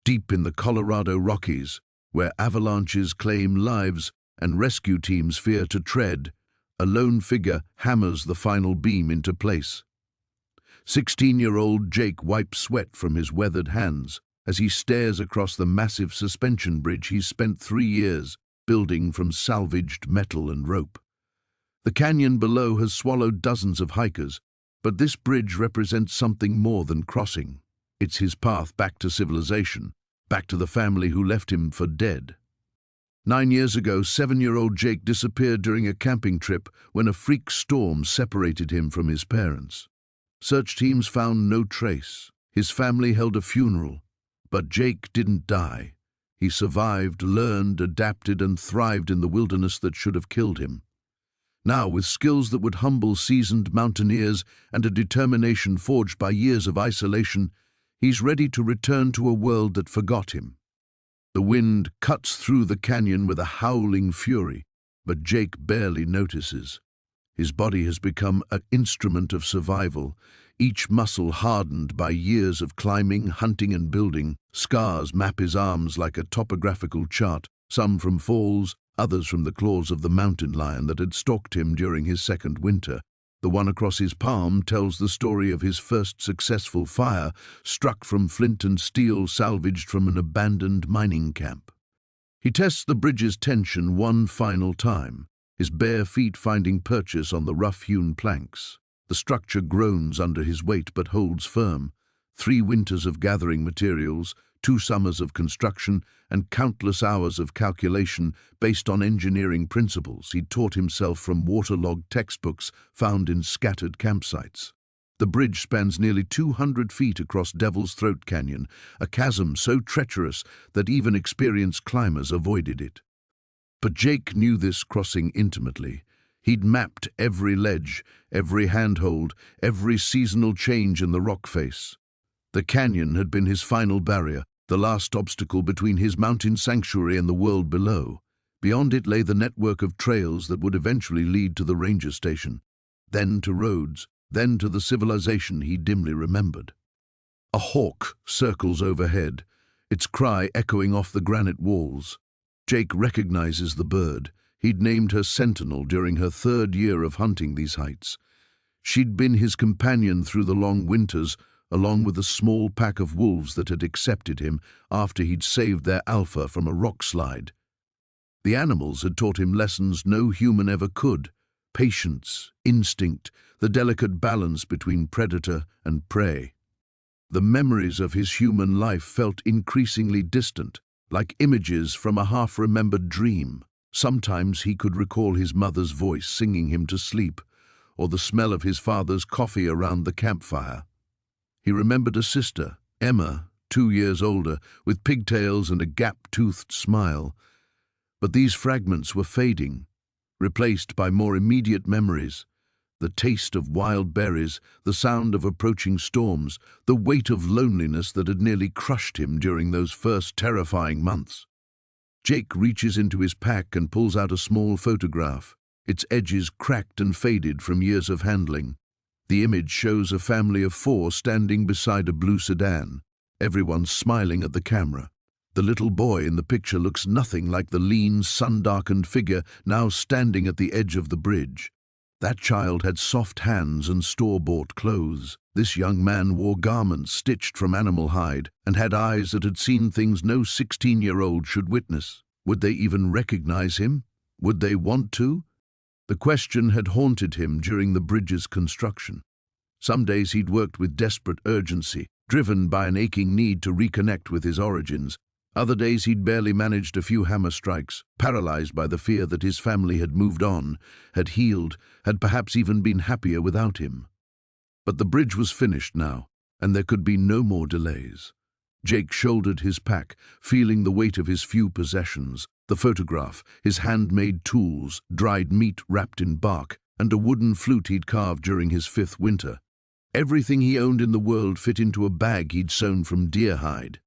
Deep in the Colorado Rockies, where avalanches claim lives and rescue teams fear to tread, a lone figure hammers the final beam into place. 16-year-old Jake wipes sweat from his weathered hands as he stares across the massive suspension bridge he's spent 3 years building from salvaged metal and rope. The canyon below has swallowed dozens of hikers, but this bridge represents something more than crossing. It's his path back to civilization, back to the family who left him for dead. 9 years ago, 7-year-old Jake disappeared during a camping trip when a freak storm separated him from his parents. Search teams found no trace. His family held a funeral, but Jake didn't die. He survived, learned, adapted, and thrived in the wilderness that should have killed him. Now, with skills that would humble seasoned mountaineers and a determination forged by years of isolation, he's ready to return to a world that forgot him. The wind cuts through the canyon with a howling fury, but Jake barely notices. His body has become an instrument of survival, each muscle hardened by years of climbing, hunting, and building. Scars map his arms like a topographical chart, some from falls, others from the claws of the mountain lion that had stalked him during his second winter. The one across his palm tells the story of his first successful fire, struck from flint and steel salvaged from an abandoned mining camp. He tests the bridge's tension one final time, his bare feet finding purchase on the rough-hewn planks. The structure groans under his weight but holds firm. 3 winters of gathering materials, 2 summers of construction, and countless hours of calculation based on engineering principles he'd taught himself from waterlogged textbooks found in scattered campsites. The bridge spans nearly 200 feet across Devil's Throat Canyon, a chasm so treacherous that even experienced climbers avoided it. But Jake knew this crossing intimately. He'd mapped every ledge, every handhold, every seasonal change in the rock face. The canyon had been his final barrier, the last obstacle between his mountain sanctuary and the world below. Beyond it lay the network of trails that would eventually lead to the ranger station, then to roads, then to the civilization he dimly remembered. A hawk circles overhead, its cry echoing off the granite walls. Jake recognizes the bird. He'd named her Sentinel during her 3rd year of hunting these heights. She'd been his companion through the long winters, along with a small pack of wolves that had accepted him after he'd saved their alpha from a rock slide. The animals had taught him lessons no human ever could: patience, instinct, the delicate balance between predator and prey. The memories of his human life felt increasingly distant, like images from a half-remembered dream. Sometimes he could recall his mother's voice singing him to sleep, or the smell of his father's coffee around the campfire. He remembered a sister, Emma, 2 years older, with pigtails and a gap-toothed smile. But these fragments were fading, replaced by more immediate memories: the taste of wild berries, the sound of approaching storms, the weight of loneliness that had nearly crushed him during those first terrifying months. Jake reaches into his pack and pulls out a small photograph, its edges cracked and faded from years of handling. The image shows a family of 4 standing beside a blue sedan, everyone smiling at the camera. The little boy in the picture looks nothing like the lean, sun-darkened figure now standing at the edge of the bridge. That child had soft hands and store-bought clothes. This young man wore garments stitched from animal hide and had eyes that had seen things no 16-year-old should witness. Would they even recognize him? Would they want to? The question had haunted him during the bridge's construction. Some days he'd worked with desperate urgency, driven by an aching need to reconnect with his origins. Other days he'd barely managed a few hammer strikes, paralyzed by the fear that his family had moved on, had healed, had perhaps even been happier without him. But the bridge was finished now, and there could be no more delays. Jake shouldered his pack, feeling the weight of his few possessions: the photograph, his handmade tools, dried meat wrapped in bark, and a wooden flute he'd carved during his 5th winter. Everything he owned in the world fit into a bag he'd sewn from deer hide.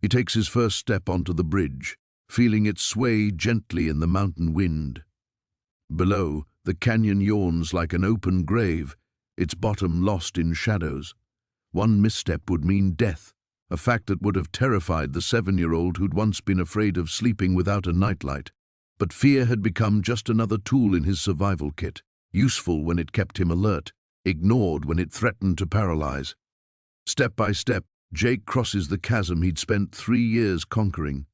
He takes his first step onto the bridge, feeling it sway gently in the mountain wind. Below, the canyon yawns like an open grave, its bottom lost in shadows. One misstep would mean death, a fact that would have terrified the 7-year-old who'd once been afraid of sleeping without a nightlight. But fear had become just another tool in his survival kit, useful when it kept him alert, ignored when it threatened to paralyze. Step by step, Jake crosses the chasm he'd spent 3 years conquering.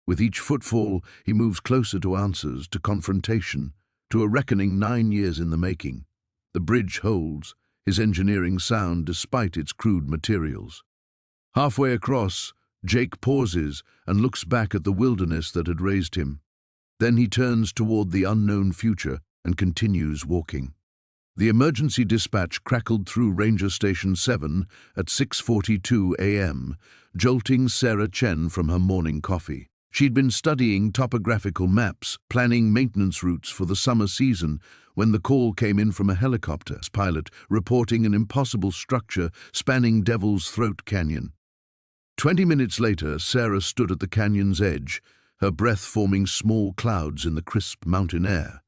With each footfall, he moves closer to answers, to confrontation, to a reckoning 9 years in the making. The bridge holds, his engineering sound despite its crude materials. Halfway across, Jake pauses and looks back at the wilderness that had raised him. Then he turns toward the unknown future and continues walking. The emergency dispatch crackled through Ranger Station 7 at 6:42 a.m., jolting Sarah Chen from her morning coffee. She'd been studying topographical maps, planning maintenance routes for the summer season, when the call came in from a helicopter pilot reporting an impossible structure spanning Devil's Throat Canyon. 20 minutes later, Sarah stood at the canyon's edge, her breath forming small clouds in the crisp mountain air.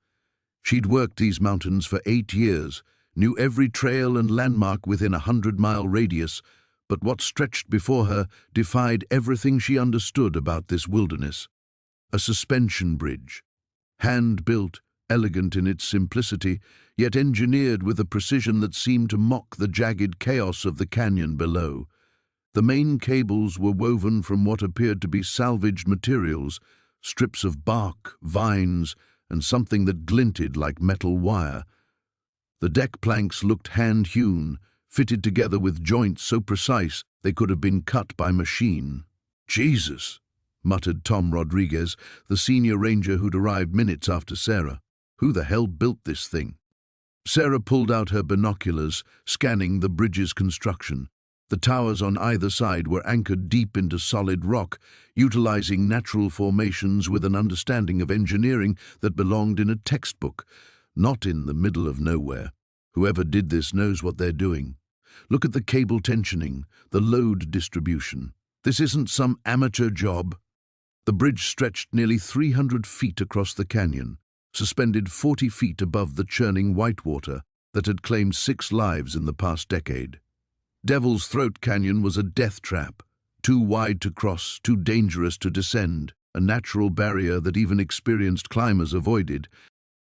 She'd worked these mountains for 8 years, knew every trail and landmark within a 100-mile radius, but what stretched before her defied everything she understood about this wilderness. A suspension bridge, hand-built, elegant in its simplicity, yet engineered with a precision that seemed to mock the jagged chaos of the canyon below. The main cables were woven from what appeared to be salvaged materials, strips of bark, vines, and something that glinted like metal wire. The deck planks looked hand-hewn, fitted together with joints so precise they could have been cut by machine. "Jesus," muttered Tom Rodriguez, the senior ranger who'd arrived minutes after Sarah. "Who the hell built this thing?" Sarah pulled out her binoculars, scanning the bridge's construction. The towers on either side were anchored deep into solid rock, utilizing natural formations with an understanding of engineering that belonged in a textbook, not in the middle of nowhere. Whoever did this knows what they're doing. Look at the cable tensioning, the load distribution. This isn't some amateur job. The bridge stretched nearly 300 feet across the canyon, suspended 40 feet above the churning whitewater that had claimed 6 lives in the past decade. Devil's Throat Canyon was a death trap, too wide to cross, too dangerous to descend, a natural barrier that even experienced climbers avoided.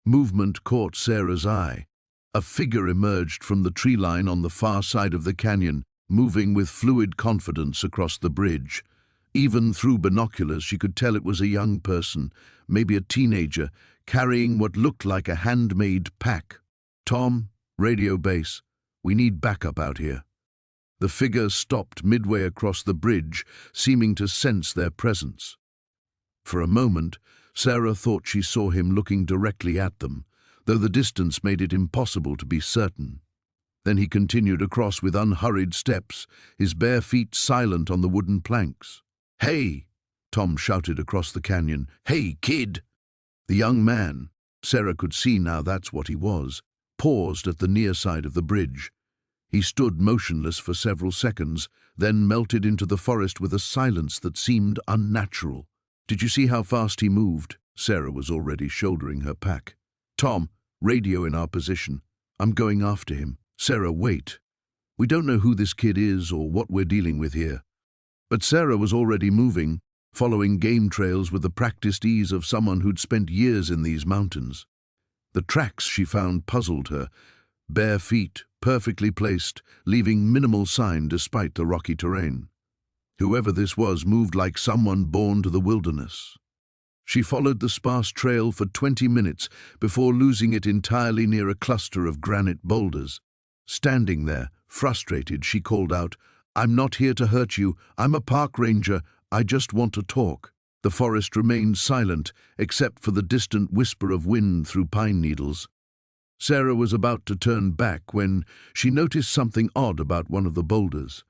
Movement caught Sarah's eye. A figure emerged from the tree line on the far side of the canyon, moving with fluid confidence across the bridge. Even through binoculars, she could tell it was a young person, maybe a teenager, carrying what looked like a handmade pack. "Tom, radio base, we need backup out here." The figure stopped midway across the bridge, seeming to sense their presence. For a moment, Sarah thought she saw him looking directly at them, though the distance made it impossible to be certain. Then he continued across with unhurried steps, his bare feet silent on the wooden planks. "Hey!" Tom shouted across the canyon. "Hey, kid!" The young man, Sarah could see now that's what he was, paused at the near side of the bridge. He stood motionless for several seconds, then melted into the forest with a silence that seemed unnatural. "Did you see how fast he moved?" Sarah was already shouldering her pack. "Tom, radio in our position. I'm going after him." "Sarah, wait. We don't know who this kid is or what we're dealing with here." But Sarah was already moving, following game trails with the practiced ease of someone who'd spent years in these mountains. The tracks she found puzzled her. Bare feet, perfectly placed, leaving minimal sign despite the rocky terrain. Whoever this was moved like someone born to the wilderness. She followed the sparse trail for 20 minutes before losing it entirely near a cluster of granite boulders. Standing there, frustrated, she called out, "I'm not here to hurt you. I'm a park ranger. I just want to talk." The forest remained silent, except for the distant whisper of wind through pine needles. Sarah was about to turn back when she noticed something odd about one of the boulders.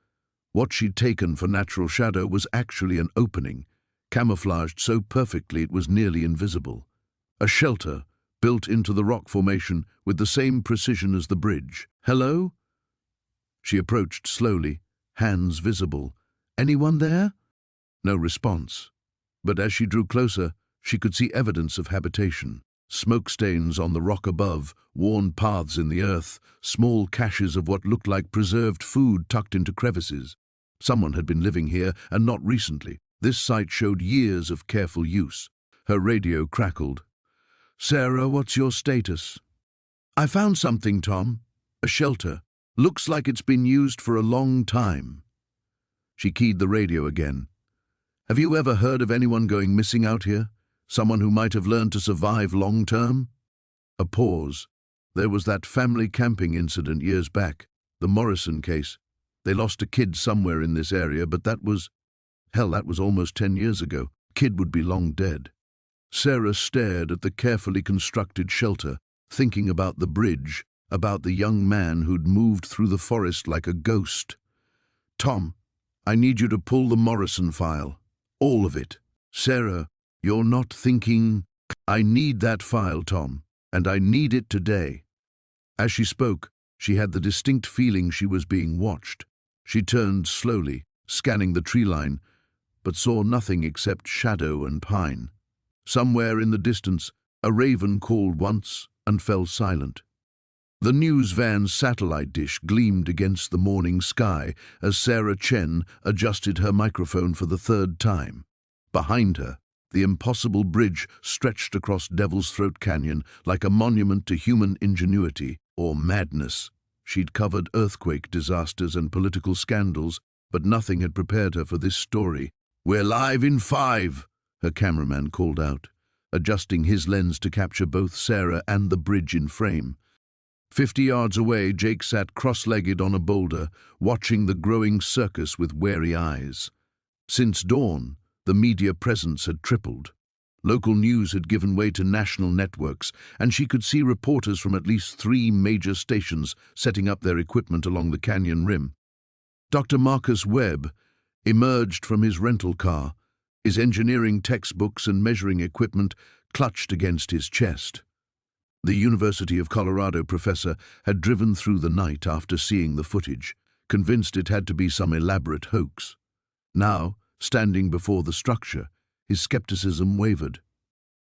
What she'd taken for natural shadow was actually an opening, camouflaged so perfectly it was nearly invisible. A shelter, built into the rock formation with the same precision as the bridge. "Hello?" She approached slowly, hands visible. "Anyone there?" No response. But as she drew closer, she could see evidence of habitation. Smoke stains on the rock above, worn paths in the earth, small caches of what looked like preserved food tucked into crevices. Someone had been living here, and not recently. This site showed years of careful use. Her radio crackled. "Sarah, what's your status?" "I found something, Tom. A shelter. Looks like it's been used for a long time." She keyed the radio again. "Have you ever heard of anyone going missing out here? Someone who might have learned to survive long-term?" A pause. There was that family camping incident years back, the Morrison case. They lost a kid somewhere in this area, but that was almost 10 years ago. Kid would be long dead. Sarah stared at the carefully constructed shelter, thinking about the bridge, about the young man who'd moved through the forest like a ghost. "Tom, I need you to pull the Morrison file. All of it." "Sarah, you're not thinking—" "I need that file, Tom, and I need it today." As she spoke, she had the distinct feeling she was being watched. She turned slowly, scanning the tree line, but saw nothing except shadow and pine. Somewhere in the distance, a raven called once and fell silent. The news van's satellite dish gleamed against the morning sky as Sarah Chen adjusted her microphone for the third time. Behind her, the impossible bridge stretched across Devil's Throat Canyon like a monument to human ingenuity or madness. She'd covered earthquake disasters and political scandals, but nothing had prepared her for this story. "We're live in 5, her cameraman called out, adjusting his lens to capture both Sarah and the bridge in frame. 50 yards away, Jake sat cross-legged on a boulder, watching the growing circus with wary eyes. Since dawn, the media presence had tripled. Local news had given way to national networks, and she could see reporters from at least 3 major stations setting up their equipment along the canyon rim. Dr. Marcus Webb emerged from his rental car, his engineering textbooks and measuring equipment clutched against his chest. The University of Colorado professor had driven through the night after seeing the footage, convinced it had to be some elaborate hoax. Now, standing before the structure, his skepticism wavered.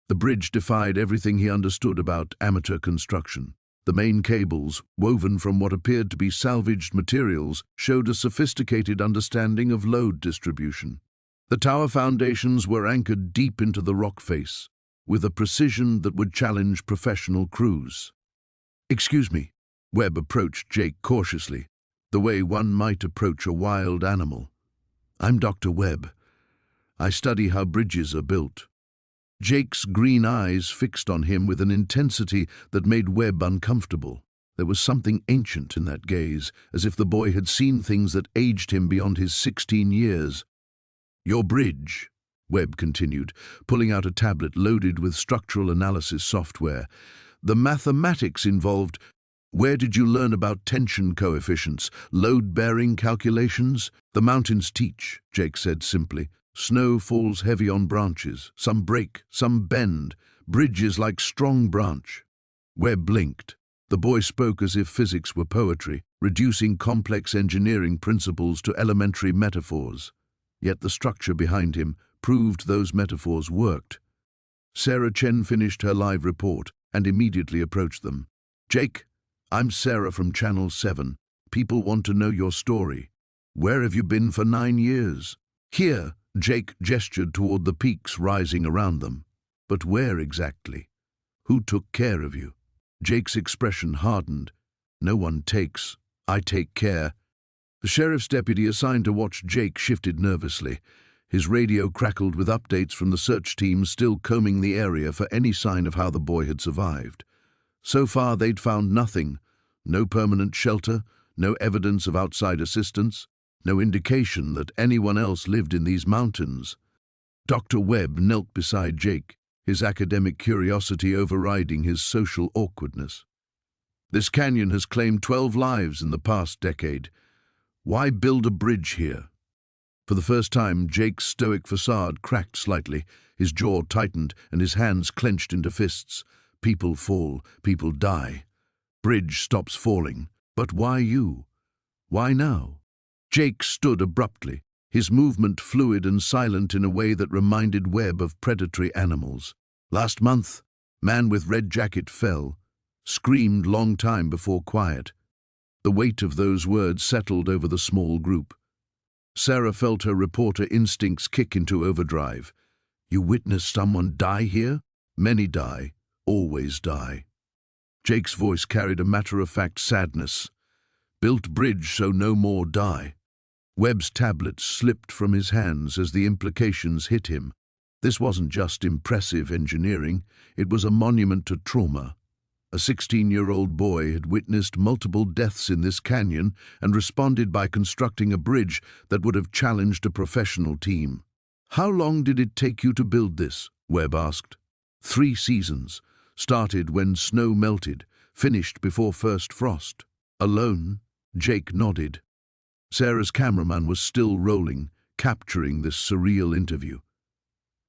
The bridge defied everything he understood about amateur construction. The main cables, woven from what appeared to be salvaged materials, showed a sophisticated understanding of load distribution. The tower foundations were anchored deep into the rock face, with a precision that would challenge professional crews. "Excuse me," Webb approached Jake cautiously, the way one might approach a wild animal. "I'm Dr. Webb. I study how bridges are built." Jake's green eyes fixed on him with an intensity that made Webb uncomfortable. There was something ancient in that gaze, as if the boy had seen things that aged him beyond his 16 years. "Your bridge," Webb continued, pulling out a tablet loaded with structural analysis software. "The mathematics involved. Where did you learn about tension coefficients, load-bearing calculations?" "The mountains teach," Jake said simply. "Snow falls heavy on branches. Some break, some bend. Bridge is like strong branch." Webb blinked. The boy spoke as if physics were poetry, reducing complex engineering principles to elementary metaphors. Yet the structure behind him proved those metaphors worked. Sarah Chen finished her live report and immediately approached them. "Jake, I'm Sarah from Channel 7. People want to know your story. Where have you been for 9 years?" "Here," Jake gestured toward the peaks rising around them. "But where exactly? Who took care of you?" Jake's expression hardened. "No one takes. I take care." The sheriff's deputy assigned to watch Jake shifted nervously. His radio crackled with updates from the search team still combing the area for any sign of how the boy had survived. So far they'd found nothing. No permanent shelter, no evidence of outside assistance, no indication that anyone else lived in these mountains. Dr. Webb knelt beside Jake, his academic curiosity overriding his social awkwardness. "This canyon has claimed 12 lives in the past decade. Why build a bridge here?" For the first time, Jake's stoic facade cracked slightly, his jaw tightened and his hands clenched into fists. "People fall, people die. Bridge stops falling. But why you? Why now?" Jake stood abruptly, his movement fluid and silent in a way that reminded Webb of predatory animals. "Last month, man with red jacket fell, screamed long time before quiet." The weight of those words settled over the small group. Sarah felt her reporter instincts kick into overdrive. You witnessed someone die here? Many die, always die. Jake's voice carried a matter-of-fact sadness. Built bridge so no more die. Webb's tablet slipped from his hands as the implications hit him. This wasn't just impressive engineering, it was a monument to trauma. A 16-year-old boy had witnessed multiple deaths in this canyon and responded by constructing a bridge that would have challenged a professional team. How long did it take you to build this? Webb asked. 3 seasons. Started when snow melted, finished before first frost. Alone? Jake nodded. Sarah's cameraman was still rolling, capturing this surreal interview.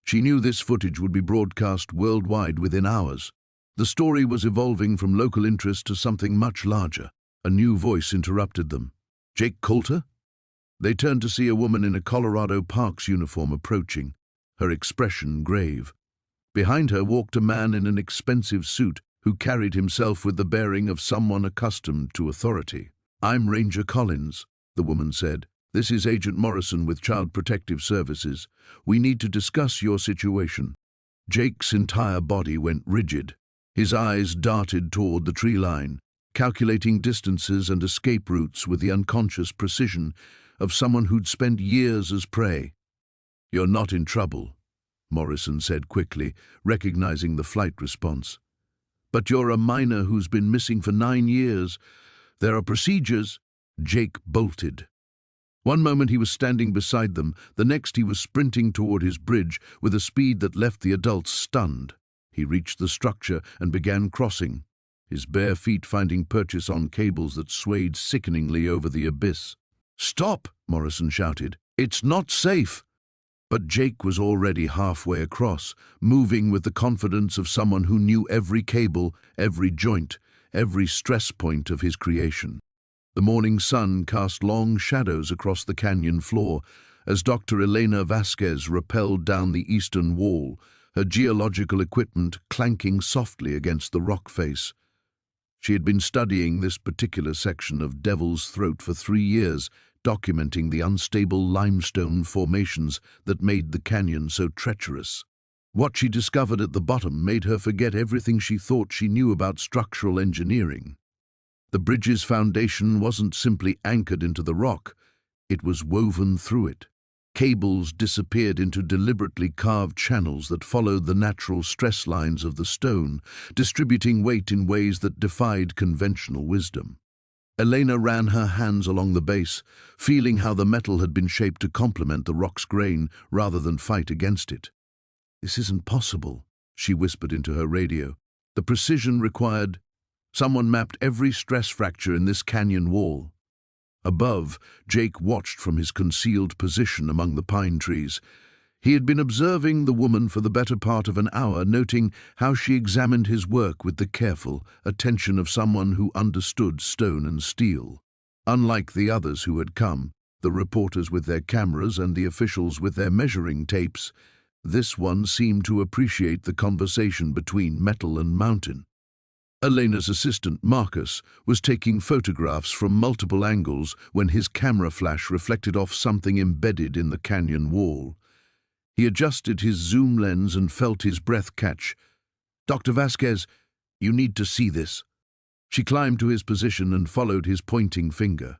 She knew this footage would be broadcast worldwide within hours. The story was evolving from local interest to something much larger. A new voice interrupted them. Jake Coulter? They turned to see a woman in a Colorado Parks uniform approaching, her expression grave. Behind her walked a man in an expensive suit who carried himself with the bearing of someone accustomed to authority. I'm Ranger Collins, the woman said. This is Agent Morrison with Child Protective Services. We need to discuss your situation. Jake's entire body went rigid. His eyes darted toward the tree line, calculating distances and escape routes with the unconscious precision of someone who'd spent years as prey. You're not in trouble, Morrison said quickly, recognizing the flight response. But you're a miner who's been missing for 9 years. There are procedures. Jake bolted. One moment he was standing beside them, the next he was sprinting toward his bridge with a speed that left the adults stunned. He reached the structure and began crossing, his bare feet finding purchase on cables that swayed sickeningly over the abyss. Stop, Morrison shouted. It's not safe. But Jake was already halfway across, moving with the confidence of someone who knew every cable, every joint, every stress point of his creation. The morning sun cast long shadows across the canyon floor as Dr. Elena Vasquez rappelled down the eastern wall, her geological equipment clanking softly against the rock face. She had been studying this particular section of Devil's Throat for 3 years, documenting the unstable limestone formations that made the canyon so treacherous. What she discovered at the bottom made her forget everything she thought she knew about structural engineering. The bridge's foundation wasn't simply anchored into the rock, it was woven through it. Cables disappeared into deliberately carved channels that followed the natural stress lines of the stone, distributing weight in ways that defied conventional wisdom. Elena ran her hands along the base, feeling how the metal had been shaped to complement the rock's grain rather than fight against it. This isn't possible, she whispered into her radio. The precision required. Someone mapped every stress fracture in this canyon wall. Above, Jake watched from his concealed position among the pine trees. He had been observing the woman for the better part of an hour, noting how she examined his work with the careful attention of someone who understood stone and steel. Unlike the others who had come, the reporters with their cameras and the officials with their measuring tapes, this one seemed to appreciate the conversation between metal and mountain. Elena's assistant, Marcus, was taking photographs from multiple angles when his camera flash reflected off something embedded in the canyon wall. He adjusted his zoom lens and felt his breath catch. Dr. Vasquez, you need to see this. She climbed to his position and followed his pointing finger.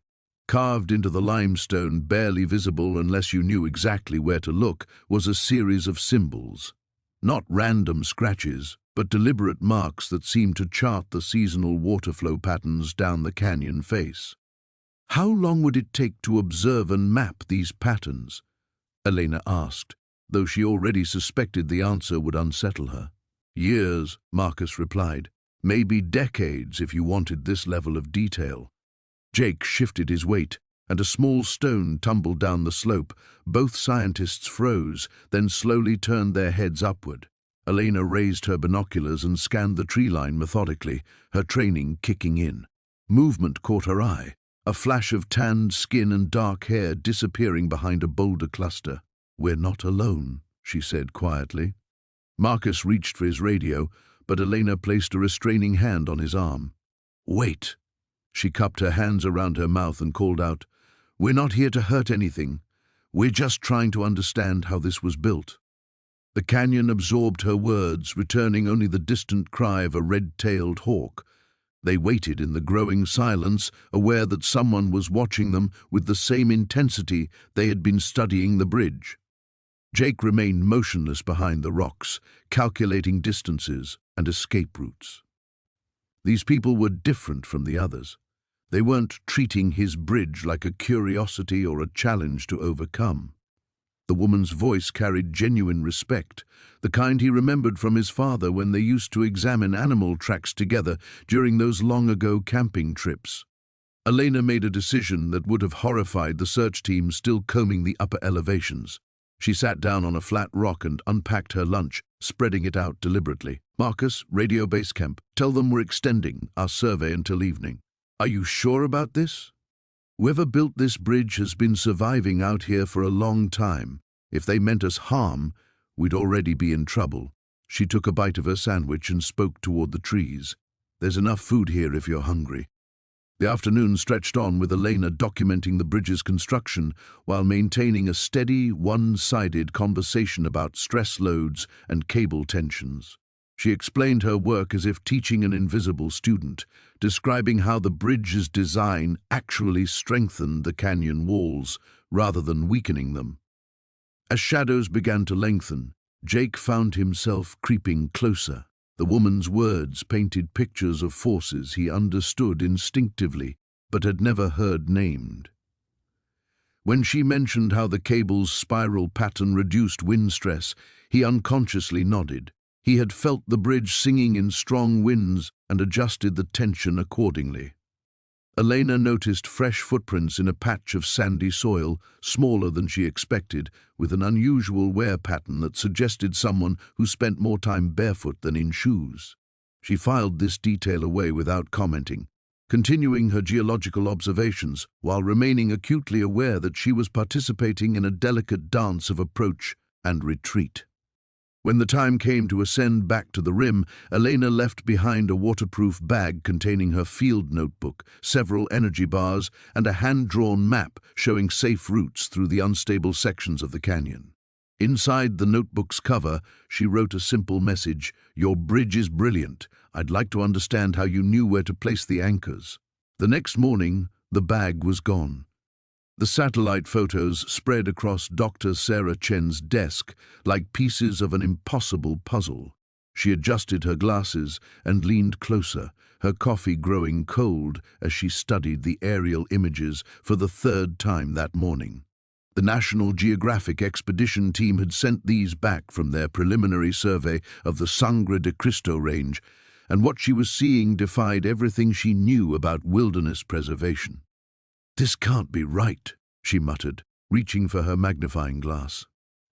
Carved into the limestone, barely visible unless you knew exactly where to look, was a series of symbols. Not random scratches, but deliberate marks that seemed to chart the seasonal water flow patterns down the canyon face. How long would it take to observe and map these patterns? Elena asked, though she already suspected the answer would unsettle her. Years, Marcus replied. Maybe decades if you wanted this level of detail. Jake shifted his weight, and a small stone tumbled down the slope. Both scientists froze, then slowly turned their heads upward. Elena raised her binoculars and scanned the tree line methodically, her training kicking in. Movement caught her eye, a flash of tanned skin and dark hair disappearing behind a boulder cluster. We're not alone, she said quietly. Marcus reached for his radio, but Elena placed a restraining hand on his arm. Wait. She cupped her hands around her mouth and called out, We're not here to hurt anything. "We're just trying to understand how this was built." The canyon absorbed her words, returning only the distant cry of a red-tailed hawk. They waited in the growing silence, aware that someone was watching them with the same intensity they had been studying the bridge. Jake remained motionless behind the rocks, calculating distances and escape routes. These people were different from the others. They weren't treating his bridge like a curiosity or a challenge to overcome. The woman's voice carried genuine respect, the kind he remembered from his father when they used to examine animal tracks together during those long-ago camping trips. Elena made a decision that would have horrified the search team still combing the upper elevations. She sat down on a flat rock and unpacked her lunch, spreading it out deliberately. "Marcus, radio base camp. Tell them we're extending our survey until evening." "Are you sure about this? Whoever built this bridge has been surviving out here for a long time. If they meant us harm, we'd already be in trouble." She took a bite of her sandwich and spoke toward the trees. "There's enough food here if you're hungry." The afternoon stretched on with Elena documenting the bridge's construction while maintaining a steady, one-sided conversation about stress loads and cable tensions. She explained her work as if teaching an invisible student, describing how the bridge's design actually strengthened the canyon walls rather than weakening them. As shadows began to lengthen, Jake found himself creeping closer. The woman's words painted pictures of forces he understood instinctively but had never heard named. When she mentioned how the cable's spiral pattern reduced wind stress, he unconsciously nodded. He had felt the bridge singing in strong winds and adjusted the tension accordingly. Elena noticed fresh footprints in a patch of sandy soil, smaller than she expected, with an unusual wear pattern that suggested someone who spent more time barefoot than in shoes. She filed this detail away without commenting, continuing her geological observations while remaining acutely aware that she was participating in a delicate dance of approach and retreat. When the time came to ascend back to the rim, Elena left behind a waterproof bag containing her field notebook, several energy bars, and a hand-drawn map showing safe routes through the unstable sections of the canyon. Inside the notebook's cover, she wrote a simple message: "Your bridge is brilliant. I'd like to understand how you knew where to place the anchors." The next morning, the bag was gone. The satellite photos spread across Dr. Sarah Chen's desk like pieces of an impossible puzzle. She adjusted her glasses and leaned closer, her coffee growing cold as she studied the aerial images for the third time that morning. The National Geographic expedition team had sent these back from their preliminary survey of the Sangre de Cristo Range, and what she was seeing defied everything she knew about wilderness preservation. "This can't be right," she muttered, reaching for her magnifying glass.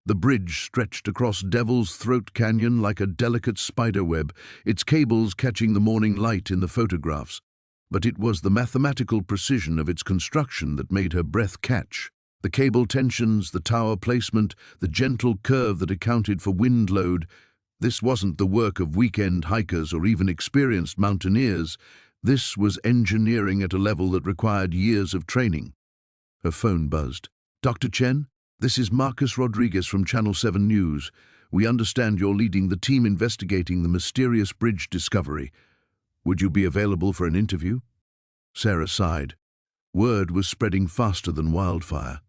The bridge stretched across Devil's Throat Canyon like a delicate spiderweb, its cables catching the morning light in the photographs. But it was the mathematical precision of its construction that made her breath catch. The cable tensions, the tower placement, the gentle curve that accounted for wind load. This wasn't the work of weekend hikers or even experienced mountaineers. This was engineering at a level that required years of training. Her phone buzzed. "Dr. Chen, this is Marcus Rodriguez from Channel 7 News. We understand you're leading the team investigating the mysterious bridge discovery. Would you be available for an interview?" Sarah sighed. Word was spreading faster than wildfire.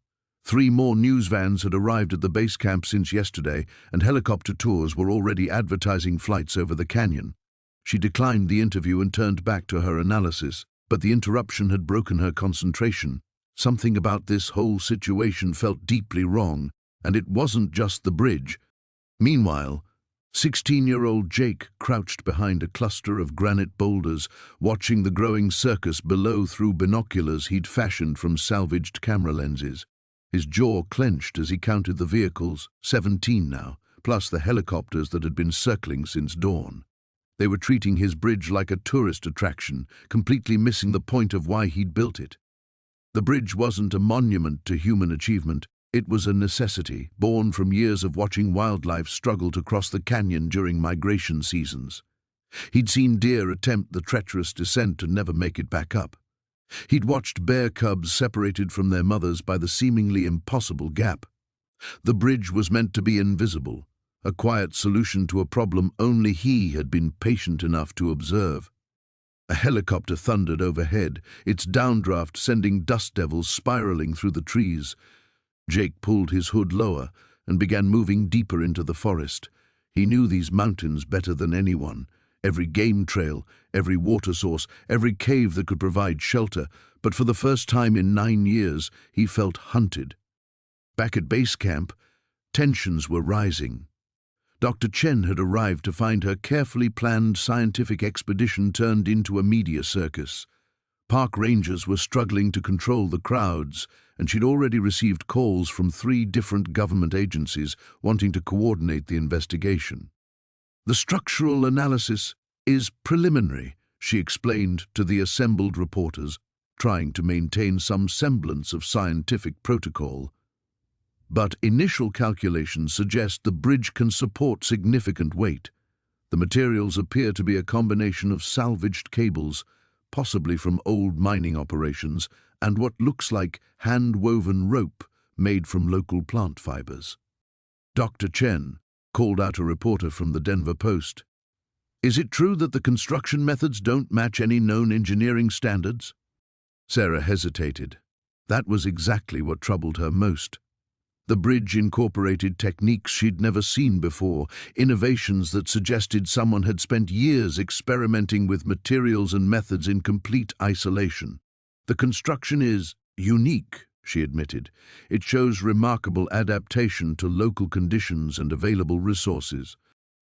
3 more news vans had arrived at the base camp since yesterday, and helicopter tours were already advertising flights over the canyon. She declined the interview and turned back to her analysis, but the interruption had broken her concentration. Something about this whole situation felt deeply wrong, and it wasn't just the bridge. Meanwhile, 16-year-old Jake crouched behind a cluster of granite boulders, watching the growing circus below through binoculars he'd fashioned from salvaged camera lenses. His jaw clenched as he counted the vehicles, 17 now, plus the helicopters that had been circling since dawn. They were treating his bridge like a tourist attraction, completely missing the point of why he'd built it. The bridge wasn't a monument to human achievement. It was a necessity, born from years of watching wildlife struggle to cross the canyon during migration seasons. He'd seen deer attempt the treacherous descent and never make it back up. He'd watched bear cubs separated from their mothers by the seemingly impossible gap. The bridge was meant to be invisible, a quiet solution to a problem only he had been patient enough to observe. A helicopter thundered overhead, its downdraft sending dust devils spiraling through the trees. Jake pulled his hood lower and began moving deeper into the forest. He knew these mountains better than anyone. Every game trail, every water source, every cave that could provide shelter, but for the first time in 9 years, he felt hunted. Back at base camp, tensions were rising. Dr. Chen had arrived to find her carefully planned scientific expedition turned into a media circus. Park rangers were struggling to control the crowds, and she'd already received calls from 3 different government agencies wanting to coordinate the investigation. "The structural analysis is preliminary," she explained to the assembled reporters, trying to maintain some semblance of scientific protocol. "But initial calculations suggest the bridge can support significant weight. The materials appear to be a combination of salvaged cables, possibly from old mining operations, and what looks like hand-woven rope made from local plant fibers." Dr. Chen called out a reporter from the Denver Post. "Is it true that the construction methods don't match any known engineering standards?" Sarah hesitated. That was exactly what troubled her most. The bridge incorporated techniques she'd never seen before, innovations that suggested someone had spent years experimenting with materials and methods in complete isolation. "The construction is unique," she admitted. "It shows remarkable adaptation to local conditions and available resources."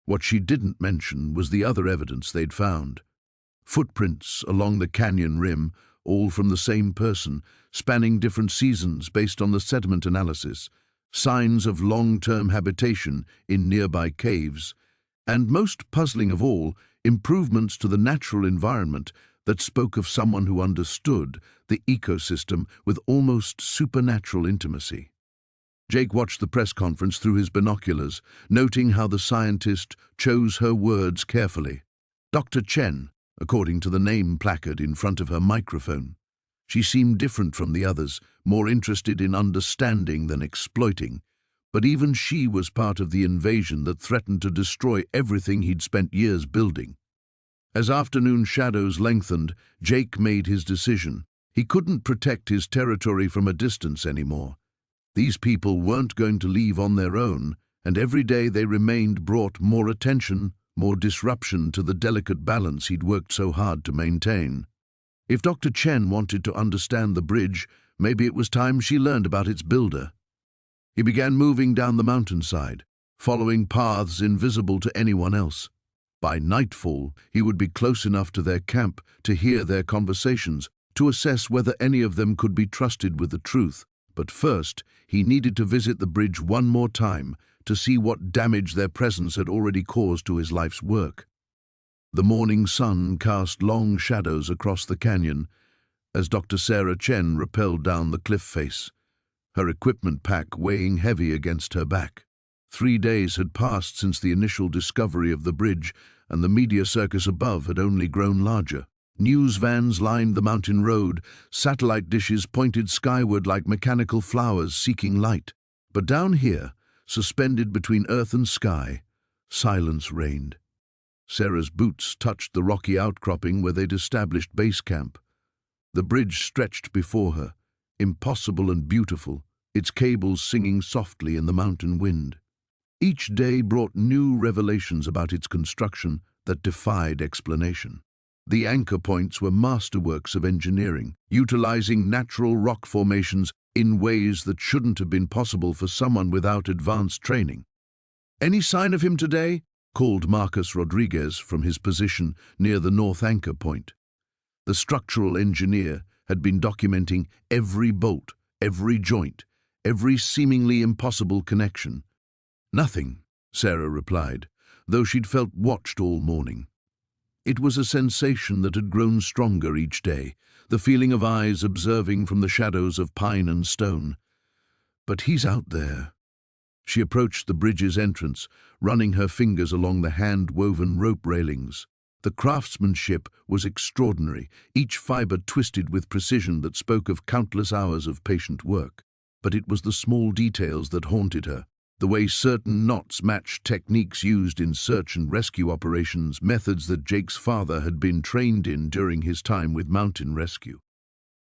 What she didn't mention was the other evidence they'd found. Footprints along the canyon rim, all from the same person, spanning different seasons based on the sediment analysis, signs of long-term habitation in nearby caves, and most puzzling of all, improvements to the natural environment that spoke of someone who understood the ecosystem with almost supernatural intimacy. Jake watched the press conference through his binoculars, noting how the scientist chose her words carefully. Dr. Chen, according to the name placard in front of her microphone. She seemed different from the others, more interested in understanding than exploiting. But even she was part of the invasion that threatened to destroy everything he'd spent years building. As afternoon shadows lengthened, Jake made his decision. He couldn't protect his territory from a distance anymore. These people weren't going to leave on their own, and every day they remained brought more attention, more disruption to the delicate balance he'd worked so hard to maintain. If Dr. Chen wanted to understand the bridge, maybe it was time she learned about its builder. He began moving down the mountainside, following paths invisible to anyone else. By nightfall, he would be close enough to their camp to hear their conversations, to assess whether any of them could be trusted with the truth. But first, he needed to visit the bridge one more time to see what damage their presence had already caused to his life's work. The morning sun cast long shadows across the canyon as Dr. Sarah Chen rappelled down the cliff face, her equipment pack weighing heavy against her back. 3 days had passed since the initial discovery of the bridge, and the media circus above had only grown larger. News vans lined the mountain road, satellite dishes pointed skyward like mechanical flowers seeking light. But down here, suspended between earth and sky, silence reigned. Sarah's boots touched the rocky outcropping where they'd established base camp. The bridge stretched before her, impossible and beautiful, its cables singing softly in the mountain wind. Each day brought new revelations about its construction that defied explanation. The anchor points were masterworks of engineering, utilizing natural rock formations in ways that shouldn't have been possible for someone without advanced training. "Any sign of him today?" called Marcus Rodriguez from his position near the north anchor point. The structural engineer had been documenting every bolt, every joint, every seemingly impossible connection. "Nothing," Sarah replied, though she'd felt watched all morning. It was a sensation that had grown stronger each day, the feeling of eyes observing from the shadows of pine and stone. "But he's out there." She approached the bridge's entrance, running her fingers along the hand-woven rope railings. The craftsmanship was extraordinary, each fiber twisted with precision that spoke of countless hours of patient work. But it was the small details that haunted her. The way certain knots matched techniques used in search and rescue operations, methods that Jake's father had been trained in during his time with mountain rescue.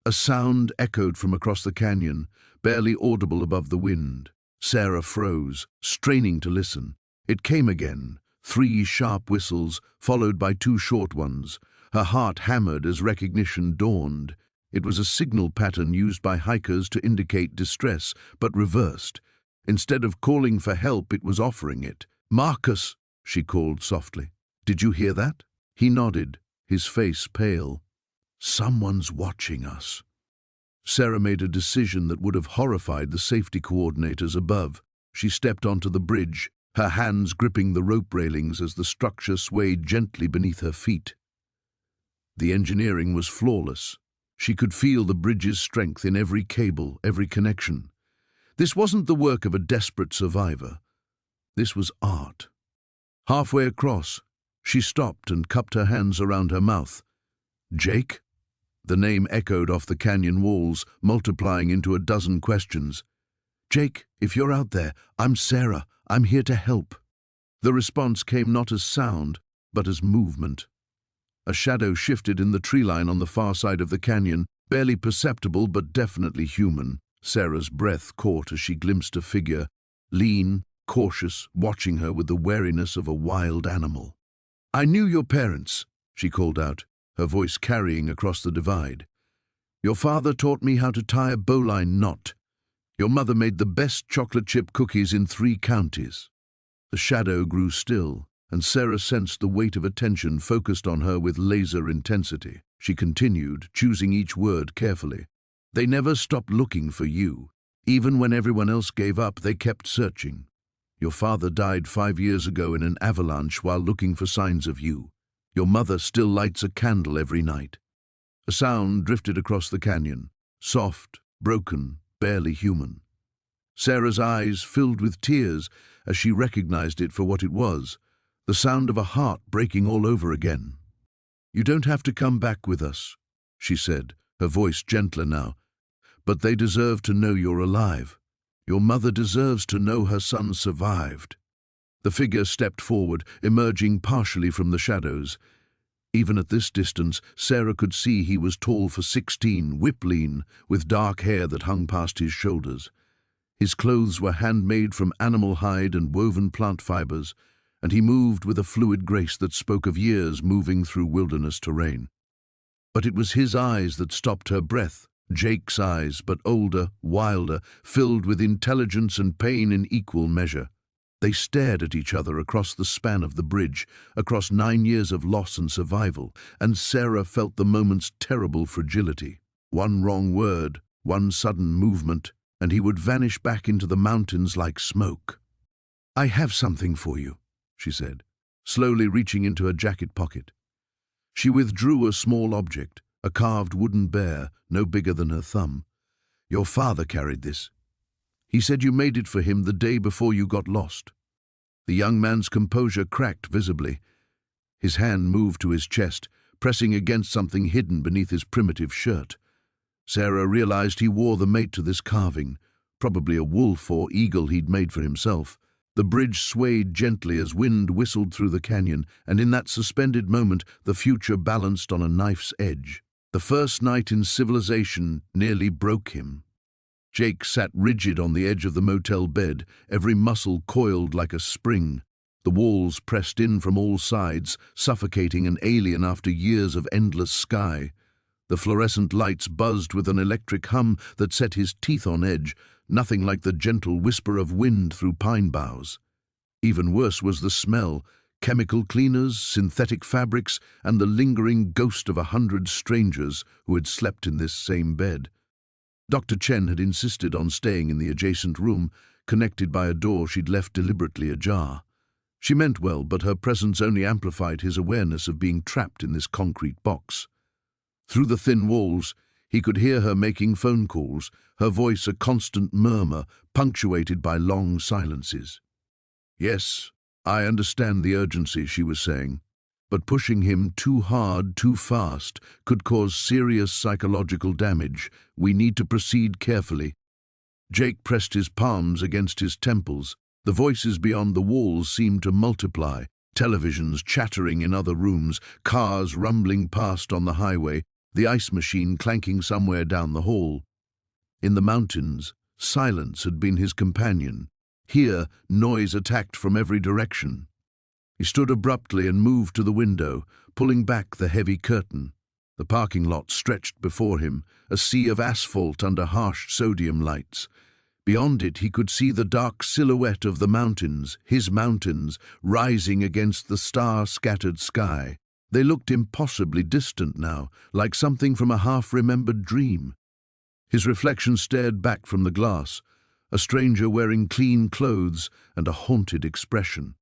A sound echoed from across the canyon, barely audible above the wind. Sarah froze, straining to listen. It came again, 3 sharp whistles, followed by 2 short ones. Her heart hammered as recognition dawned. It was a signal pattern used by hikers to indicate distress, but reversed. Instead of calling for help, it was offering it. "Marcus," she called softly. "Did you hear that?" He nodded, his face pale. "Someone's watching us." Sarah made a decision that would have horrified the safety coordinators above. She stepped onto the bridge, her hands gripping the rope railings as the structure swayed gently beneath her feet. The engineering was flawless. She could feel the bridge's strength in every cable, every connection. This wasn't the work of a desperate survivor. This was art. Halfway across, she stopped and cupped her hands around her mouth. "Jake?" The name echoed off the canyon walls, multiplying into a dozen questions. "Jake, if you're out there, I'm Sarah. I'm here to help." The response came not as sound, but as movement. A shadow shifted in the tree line on the far side of the canyon, barely perceptible but definitely human. Sarah's breath caught as she glimpsed a figure, lean, cautious, watching her with the wariness of a wild animal. "I knew your parents," she called out, her voice carrying across the divide. "Your father taught me how to tie a bowline knot. Your mother made the best chocolate chip cookies in 3 counties. The shadow grew still, and Sarah sensed the weight of attention focused on her with laser intensity. She continued, choosing each word carefully. "They never stopped looking for you. Even when everyone else gave up, they kept searching. Your father died 5 years ago in an avalanche while looking for signs of you. Your mother still lights a candle every night." A sound drifted across the canyon, soft, broken, barely human. Sarah's eyes filled with tears as she recognized it for what it was, the sound of a heart breaking all over again. "You don't have to come back with us," she said, her voice gentler now. "But they deserve to know you're alive. Your mother deserves to know her son survived." The figure stepped forward, emerging partially from the shadows. Even at this distance, Sarah could see he was tall for 16, whip-lean, with dark hair that hung past his shoulders. His clothes were handmade from animal hide and woven plant fibers, and he moved with a fluid grace that spoke of years moving through wilderness terrain. But it was his eyes that stopped her breath, Jake's eyes, but older, wilder, filled with intelligence and pain in equal measure. They stared at each other across the span of the bridge, across 9 years of loss and survival, and Sarah felt the moment's terrible fragility. One wrong word, one sudden movement, and he would vanish back into the mountains like smoke. "I have something for you," she said, slowly reaching into her jacket pocket. She withdrew a small object, a carved wooden bear, no bigger than her thumb. "Your father carried this. He said you made it for him the day before you got lost." The young man's composure cracked visibly. His hand moved to his chest, pressing against something hidden beneath his primitive shirt. Sarah realized he wore the mate to this carving, probably a wolf or eagle he'd made for himself. The bridge swayed gently as wind whistled through the canyon, and in that suspended moment, the future balanced on a knife's edge. The first night in civilization nearly broke him. Jake sat rigid on the edge of the motel bed, every muscle coiled like a spring. The walls pressed in from all sides, suffocating an alien after years of endless sky. The fluorescent lights buzzed with an electric hum that set his teeth on edge, nothing like the gentle whisper of wind through pine boughs. Even worse was the smell, chemical cleaners, synthetic fabrics, and the lingering ghost of 100 strangers who had slept in this same bed. Dr. Chen had insisted on staying in the adjacent room, connected by a door she'd left deliberately ajar. She meant well, but her presence only amplified his awareness of being trapped in this concrete box. Through the thin walls, he could hear her making phone calls, her voice a constant murmur, punctuated by long silences. "Yes, I understand the urgency," she was saying. but pushing him too hard, too fast, could cause serious psychological damage. We need to proceed carefully. Jake pressed his palms against his temples. The voices beyond the walls seemed to multiply. Televisions chattering in other rooms, cars rumbling past on the highway, the ice machine clanking somewhere down the hall. In the mountains, silence had been his companion. Here, noise attacked from every direction. He stood abruptly and moved to the window, pulling back the heavy curtain. The parking lot stretched before him, a sea of asphalt under harsh sodium lights. Beyond it, he could see the dark silhouette of the mountains, his mountains, rising against the star-scattered sky. They looked impossibly distant now, like something from a half-remembered dream. His reflection stared back from the glass, a stranger wearing clean clothes and a haunted expression.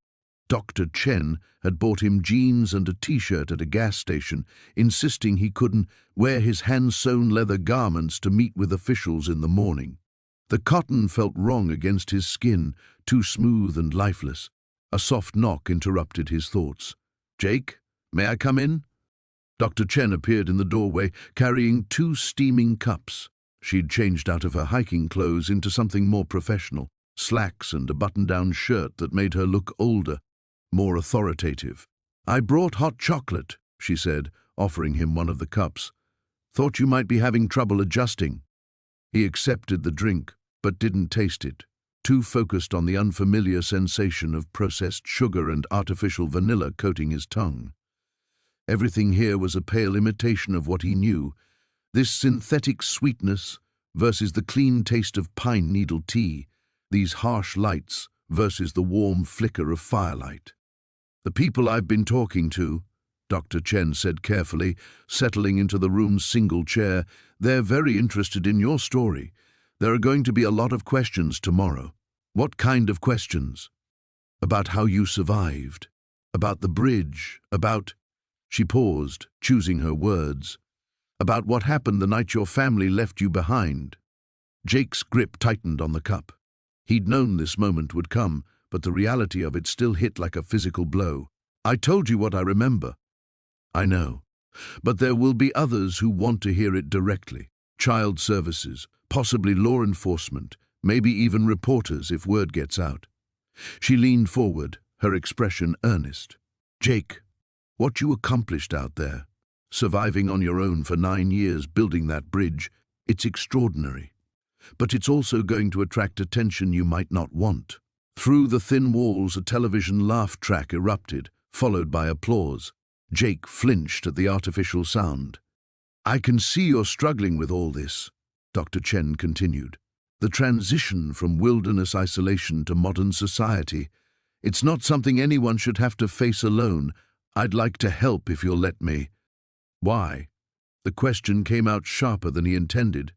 Dr. Chen had bought him jeans and a t-shirt at a gas station, insisting he couldn't wear his hand-sewn leather garments to meet with officials in the morning. The cotton felt wrong against his skin, too smooth and lifeless. A soft knock interrupted his thoughts. "Jake, may I come in?" Dr. Chen appeared in the doorway, carrying 2 steaming cups. She'd changed out of her hiking clothes into something more professional, slacks and a button-down shirt that made her look older, more authoritative. "I brought hot chocolate," she said, offering him one of the cups. "Thought you might be having trouble adjusting." He accepted the drink, but didn't taste it, too focused on the unfamiliar sensation of processed sugar and artificial vanilla coating his tongue. Everything here was a pale imitation of what he knew, this synthetic sweetness versus the clean taste of pine needle tea, these harsh lights versus the warm flicker of firelight. "The people I've been talking to," Dr. Chen said carefully, settling into the room's single chair, "they're very interested in your story. There are going to be a lot of questions tomorrow." "What kind of questions?" "About how you survived. About the bridge. About—" She paused, choosing her words. "About what happened the night your family left you behind." Jake's grip tightened on the cup. He'd known this moment would come, but the reality of it still hit like a physical blow. "I told you what I remember." "I know. But there will be others who want to hear it directly. Child services, possibly law enforcement, maybe even reporters if word gets out." She leaned forward, her expression earnest. "Jake, what you accomplished out there, surviving on your own for 9 years, building that bridge, it's extraordinary. But it's also going to attract attention you might not want." Through the thin walls, a television laugh track erupted, followed by applause. Jake flinched at the artificial sound. "I can see you're struggling with all this," Dr. Chen continued. "The transition from wilderness isolation to modern society. It's not something anyone should have to face alone. I'd like to help if you'll let me." "Why?" The question came out sharper than he intended.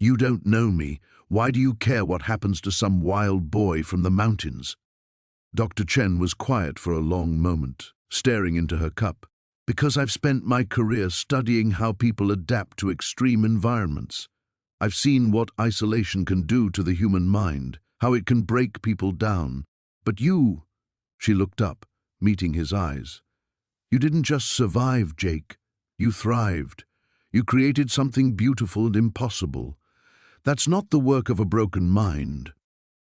"You don't know me. Why do you care what happens to some wild boy from the mountains?" Dr. Chen was quiet for a long moment, staring into her cup. "Because I've spent my career studying how people adapt to extreme environments. I've seen what isolation can do to the human mind, how it can break people down. But you—" She looked up, meeting his eyes. "You didn't just survive, Jake. You thrived. You created something beautiful and impossible. That's not the work of a broken mind."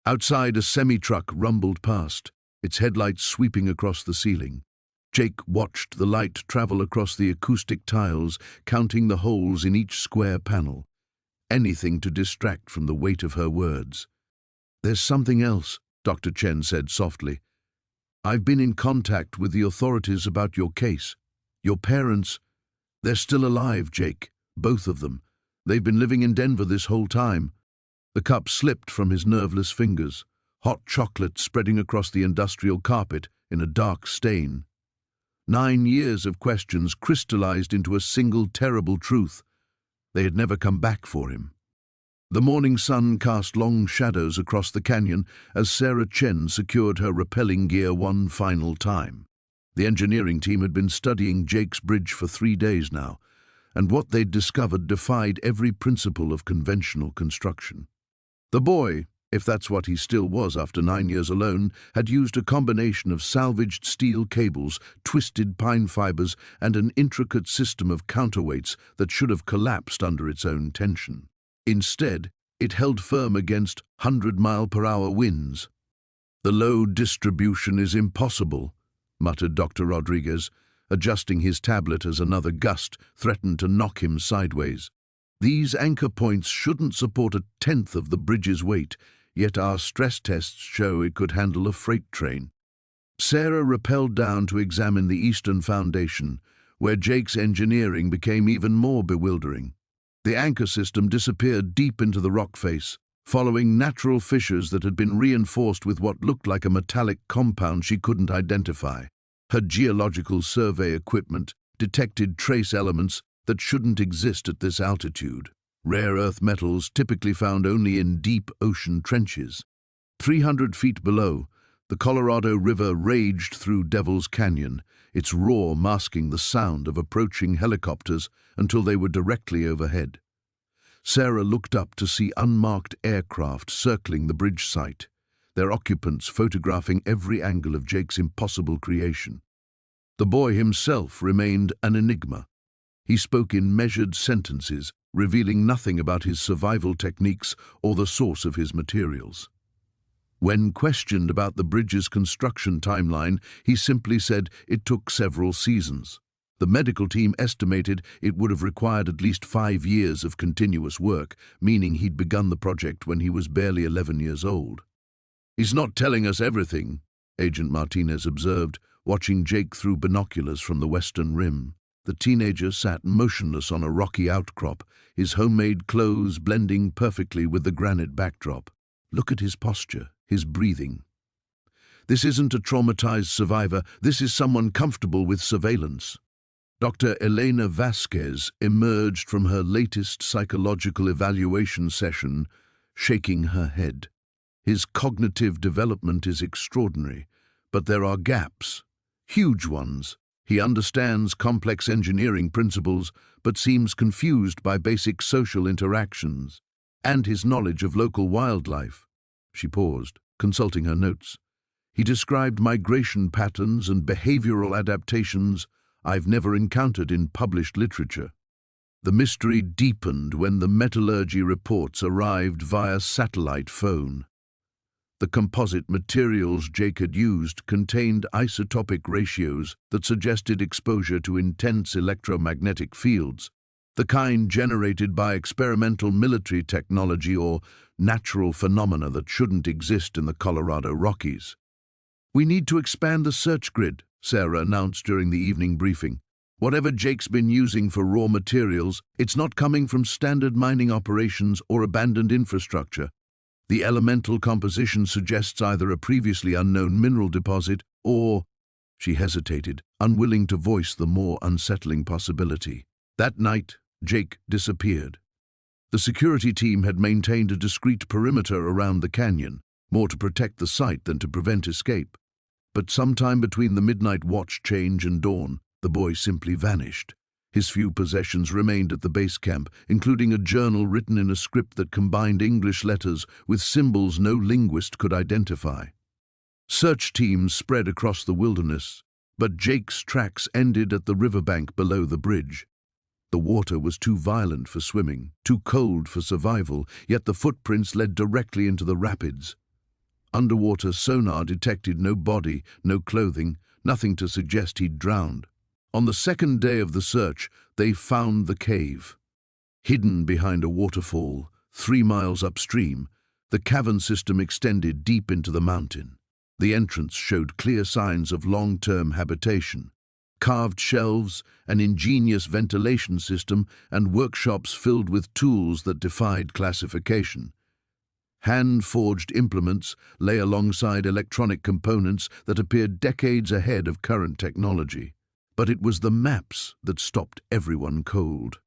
Outside, a semi-truck rumbled past, its headlights sweeping across the ceiling. Jake watched the light travel across the acoustic tiles, counting the holes in each square panel. Anything to distract from the weight of her words. "There's something else," Dr. Chen said softly. "I've been in contact with the authorities about your case. Your parents, they're still alive, Jake, both of them. They've been living in Denver this whole time." The cup slipped from his nerveless fingers, hot chocolate spreading across the industrial carpet in a dark stain. 9 years of questions crystallized into a single terrible truth. They had never come back for him. The morning sun cast long shadows across the canyon as Sarah Chen secured her rappelling gear one final time. The engineering team had been studying Jake's bridge for 3 days now, and what they'd discovered defied every principle of conventional construction. The boy, if that's what he still was after 9 years alone, had used a combination of salvaged steel cables, twisted pine fibers, and an intricate system of counterweights that should have collapsed under its own tension. Instead, it held firm against 100-mile-per-hour winds. "The load distribution is impossible," muttered Dr. Rodriguez, adjusting his tablet as another gust threatened to knock him sideways. "These anchor points shouldn't support 1/10 of the bridge's weight, yet our stress tests show it could handle a freight train." Sarah rappelled down to examine the eastern foundation, where Jake's engineering became even more bewildering. The anchor system disappeared deep into the rock face, following natural fissures that had been reinforced with what looked like a metallic compound she couldn't identify. Her geological survey equipment detected trace elements that shouldn't exist at this altitude, rare earth metals typically found only in deep ocean trenches. 300 feet below, the Colorado River raged through Devil's Canyon, its roar masking the sound of approaching helicopters until they were directly overhead. Sarah looked up to see unmarked aircraft circling the bridge site, their occupants photographing every angle of Jake's impossible creation. The boy himself remained an enigma. He spoke in measured sentences, revealing nothing about his survival techniques or the source of his materials. When questioned about the bridge's construction timeline, he simply said it took several seasons. The medical team estimated it would have required at least 5 years of continuous work, meaning he'd begun the project when he was barely 11 years old. "He's not telling us everything," Agent Martinez observed, watching Jake through binoculars from the western rim. The teenager sat motionless on a rocky outcrop, his homemade clothes blending perfectly with the granite backdrop. "Look at his posture, his breathing. This isn't a traumatized survivor, this is someone comfortable with surveillance." Dr. Elena Vasquez emerged from her latest psychological evaluation session, shaking her head. "His cognitive development is extraordinary, but there are gaps, huge ones. He understands complex engineering principles, but seems confused by basic social interactions, and his knowledge of local wildlife." She paused, consulting her notes. "He described migration patterns and behavioral adaptations I've never encountered in published literature." The mystery deepened when the metallurgy reports arrived via satellite phone. The composite materials Jake had used contained isotopic ratios that suggested exposure to intense electromagnetic fields, the kind generated by experimental military technology or natural phenomena that shouldn't exist in the Colorado Rockies. "We need to expand the search grid," Sarah announced during the evening briefing. "Whatever Jake's been using for raw materials, it's not coming from standard mining operations or abandoned infrastructure. The elemental composition suggests either a previously unknown mineral deposit or—" She hesitated, unwilling to voice the more unsettling possibility. That night, Jake disappeared. The security team had maintained a discreet perimeter around the canyon, more to protect the site than to prevent escape. But sometime between the midnight watch change and dawn, the boy simply vanished. His few possessions remained at the base camp, including a journal written in a script that combined English letters with symbols no linguist could identify. Search teams spread across the wilderness, but Jake's tracks ended at the riverbank below the bridge. The water was too violent for swimming, too cold for survival, yet the footprints led directly into the rapids. Underwater sonar detected no body, no clothing, nothing to suggest he'd drowned. On the second day of the search, they found the cave. Hidden behind a waterfall, 3 miles upstream, the cavern system extended deep into the mountain. The entrance showed clear signs of long-term habitation. Carved shelves, an ingenious ventilation system, and workshops filled with tools that defied classification. Hand-forged implements lay alongside electronic components that appeared decades ahead of current technology. But it was the maps that stopped everyone cold.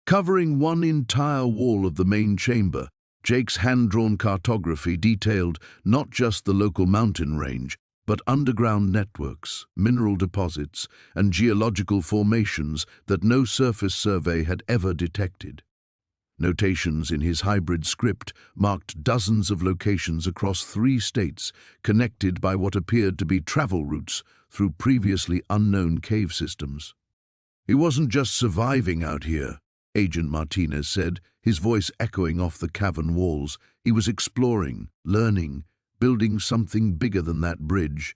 Covering one entire wall of the main chamber, Jake's hand-drawn cartography detailed not just the local mountain range, but underground networks, mineral deposits, and geological formations that no surface survey had ever detected. Notations in his hybrid script marked dozens of locations across 3 states, connected by what appeared to be travel routes through previously unknown cave systems. "He wasn't just surviving out here," Agent Martinez said, his voice echoing off the cavern walls. "He was exploring, learning, building something bigger than that bridge."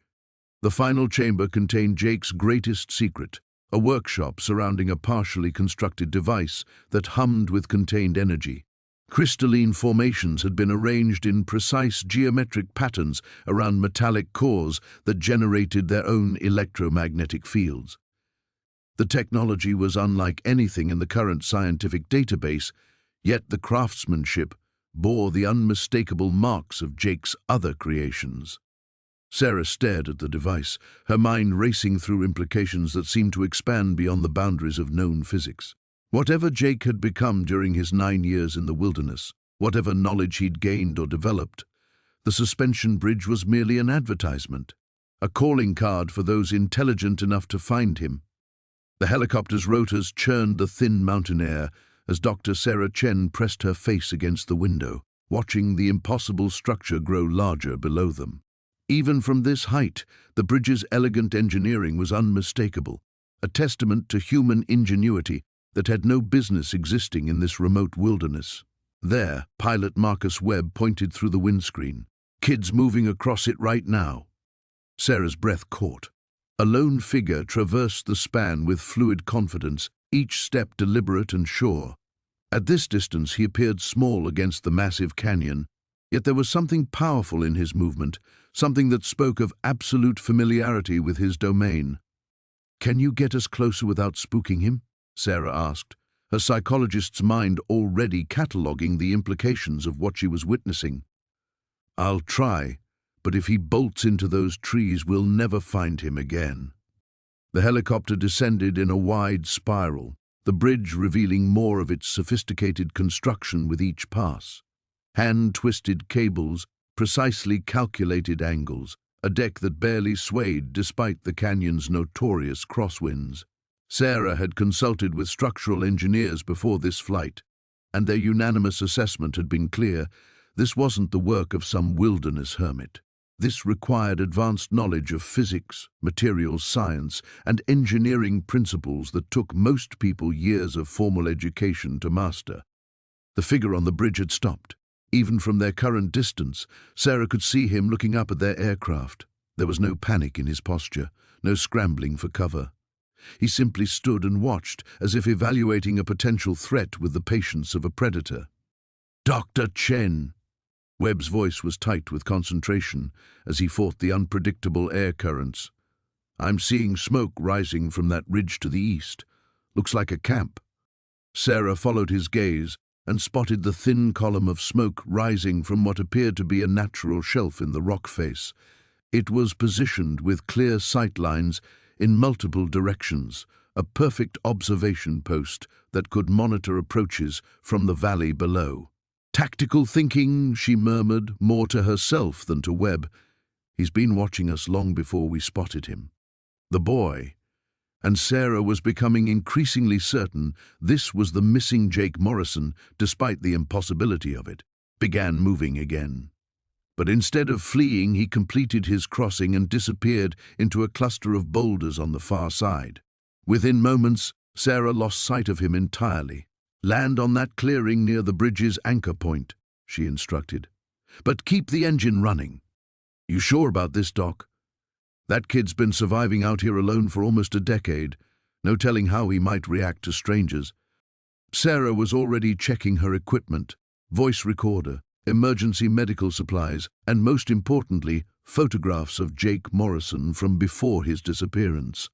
The final chamber contained Jake's greatest secret, a workshop surrounding a partially constructed device that hummed with contained energy. Crystalline formations had been arranged in precise geometric patterns around metallic cores that generated their own electromagnetic fields. The technology was unlike anything in the current scientific database, yet the craftsmanship bore the unmistakable marks of Jake's other creations. Sarah stared at the device, her mind racing through implications that seemed to expand beyond the boundaries of known physics. Whatever Jake had become during his 9 years in the wilderness, whatever knowledge he'd gained or developed, the suspension bridge was merely an advertisement, a calling card for those intelligent enough to find him. The helicopter's rotors churned the thin mountain air as Dr. Sarah Chen pressed her face against the window, watching the impossible structure grow larger below them. Even from this height, the bridge's elegant engineering was unmistakable, a testament to human ingenuity that had no business existing in this remote wilderness. There, pilot Marcus Webb pointed through the windscreen. "Kids moving across it right now." Sarah's breath caught. A lone figure traversed the span with fluid confidence, each step deliberate and sure. At this distance, he appeared small against the massive canyon, yet there was something powerful in his movement, something that spoke of absolute familiarity with his domain. "Can you get us closer without spooking him?" Sarah asked, her psychologist's mind already cataloguing the implications of what she was witnessing. "I'll try, but if he bolts into those trees, we'll never find him again." The helicopter descended in a wide spiral, the bridge revealing more of its sophisticated construction with each pass. Hand-twisted cables, precisely calculated angles, a deck that barely swayed despite the canyon's notorious crosswinds. Sarah had consulted with structural engineers before this flight, and their unanimous assessment had been clear: this wasn't the work of some wilderness hermit. This required advanced knowledge of physics, materials science, and engineering principles that took most people years of formal education to master. The figure on the bridge had stopped. Even from their current distance, Sarah could see him looking up at their aircraft. There was no panic in his posture, no scrambling for cover. He simply stood and watched, as if evaluating a potential threat with the patience of a predator. "Dr. Chen!" Webb's voice was tight with concentration as he fought the unpredictable air currents. "I'm seeing smoke rising from that ridge to the east. Looks like a camp." Sarah followed his gaze and spotted the thin column of smoke rising from what appeared to be a natural shelf in the rock face. It was positioned with clear sight lines in multiple directions, a perfect observation post that could monitor approaches from the valley below. "Tactical thinking," she murmured, more to herself than to Webb. "He's been watching us long before we spotted him." The boy, and Sarah was becoming increasingly certain this was the missing Jake Morrison, despite the impossibility of it, began moving again. But instead of fleeing, he completed his crossing and disappeared into a cluster of boulders on the far side. Within moments, Sarah lost sight of him entirely. "Land on that clearing near the bridge's anchor point," she instructed. "But keep the engine running." "You sure about this, Doc? That kid's been surviving out here alone for almost a decade. No telling how he might react to strangers." Sarah was already checking her equipment, voice recorder, emergency medical supplies, and most importantly, photographs of Jake Morrison from before his disappearance.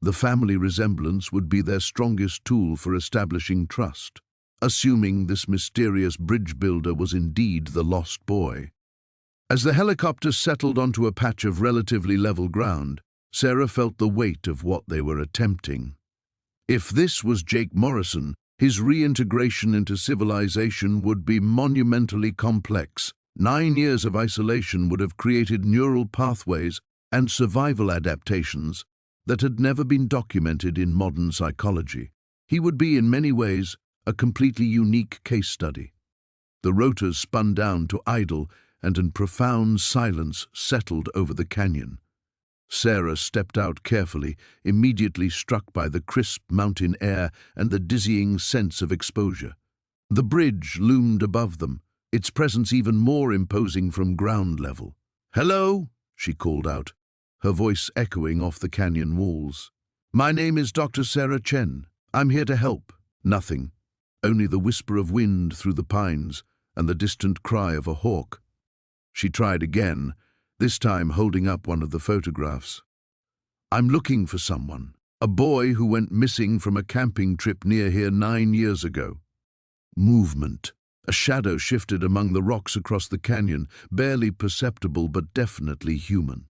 The family resemblance would be their strongest tool for establishing trust, assuming this mysterious bridge builder was indeed the lost boy. As the helicopter settled onto a patch of relatively level ground, Sarah felt the weight of what they were attempting. If this was Jake Morrison, his reintegration into civilization would be monumentally complex. 9 years of isolation would have created neural pathways and survival adaptations that had never been documented in modern psychology. He would be, in many ways, a completely unique case study. The rotors spun down to idle, and in profound silence settled over the canyon. Sarah stepped out carefully, immediately struck by the crisp mountain air and the dizzying sense of exposure. The bridge loomed above them, its presence even more imposing from ground level. "Hello," she called out, her voice echoing off the canyon walls. "My name is Dr. Sarah Chen. I'm here to help." Nothing, only the whisper of wind through the pines and the distant cry of a hawk. She tried again, this time holding up one of the photographs. "I'm looking for someone, a boy who went missing from a camping trip near here 9 years ago." Movement. A shadow shifted among the rocks across the canyon, barely perceptible but definitely human.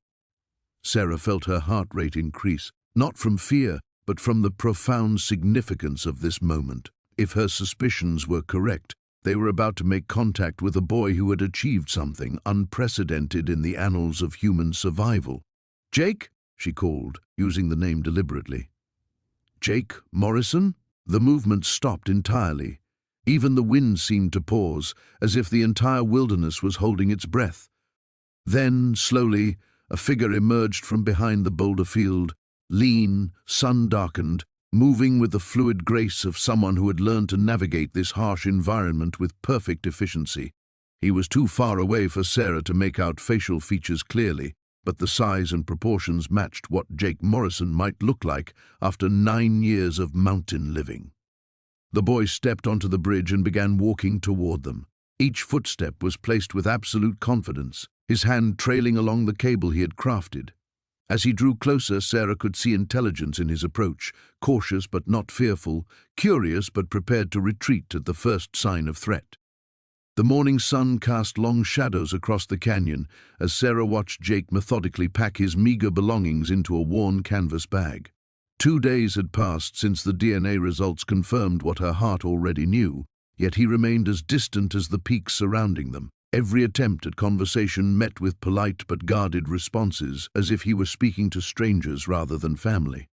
Sarah felt her heart rate increase, not from fear, but from the profound significance of this moment. If her suspicions were correct, they were about to make contact with a boy who had achieved something unprecedented in the annals of human survival. "Jake?" she called, using the name deliberately. "Jake Morrison?" The movement stopped entirely. Even the wind seemed to pause, as if the entire wilderness was holding its breath. Then, slowly, a figure emerged from behind the boulder field, lean, sun-darkened, moving with the fluid grace of someone who had learned to navigate this harsh environment with perfect efficiency. He was too far away for Sarah to make out facial features clearly, but the size and proportions matched what Jake Morrison might look like after 9 years of mountain living. The boy stepped onto the bridge and began walking toward them. Each footstep was placed with absolute confidence, his hand trailing along the cable he had crafted. As he drew closer, Sarah could see intelligence in his approach, cautious but not fearful, curious but prepared to retreat at the first sign of threat. The morning sun cast long shadows across the canyon as Sarah watched Jake methodically pack his meager belongings into a worn canvas bag. 2 days had passed since the DNA results confirmed what her heart already knew, yet he remained as distant as the peaks surrounding them. Every attempt at conversation met with polite but guarded responses, as if he were speaking to strangers rather than family.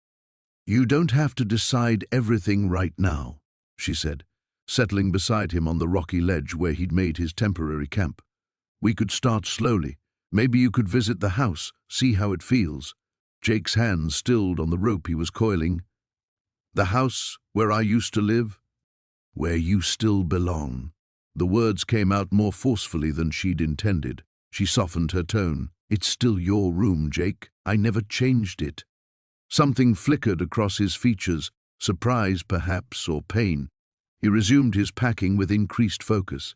"You don't have to decide everything right now," she said, settling beside him on the rocky ledge where he'd made his temporary camp. "We could start slowly. Maybe you could visit the house, see how it feels." Jake's hands stilled on the rope he was coiling. "The house where I used to live? Where you still belong." The words came out more forcefully than she'd intended. She softened her tone. "It's still your room, Jake. I never changed it." Something flickered across his features, surprise perhaps, or pain. He resumed his packing with increased focus.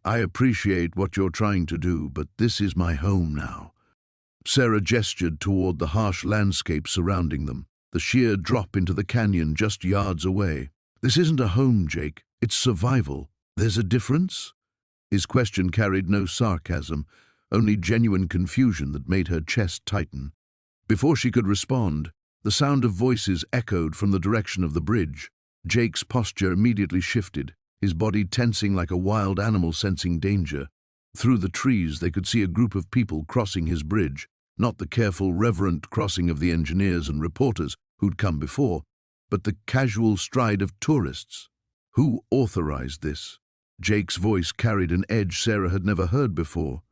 "I appreciate what you're trying to do, but this is my home now." Sarah gestured toward the harsh landscape surrounding them, the sheer drop into the canyon just yards away. "This isn't a home, Jake. It's survival. There's a difference?" His question carried no sarcasm, only genuine confusion that made her chest tighten. Before she could respond, the sound of voices echoed from the direction of the bridge. Jake's posture immediately shifted, his body tensing like a wild animal sensing danger. Through the trees they could see a group of people crossing his bridge, not the careful, reverent crossing of the engineers and reporters who'd come before, but the casual stride of tourists. Who authorized this? Jake's voice carried an edge Sarah had never heard before.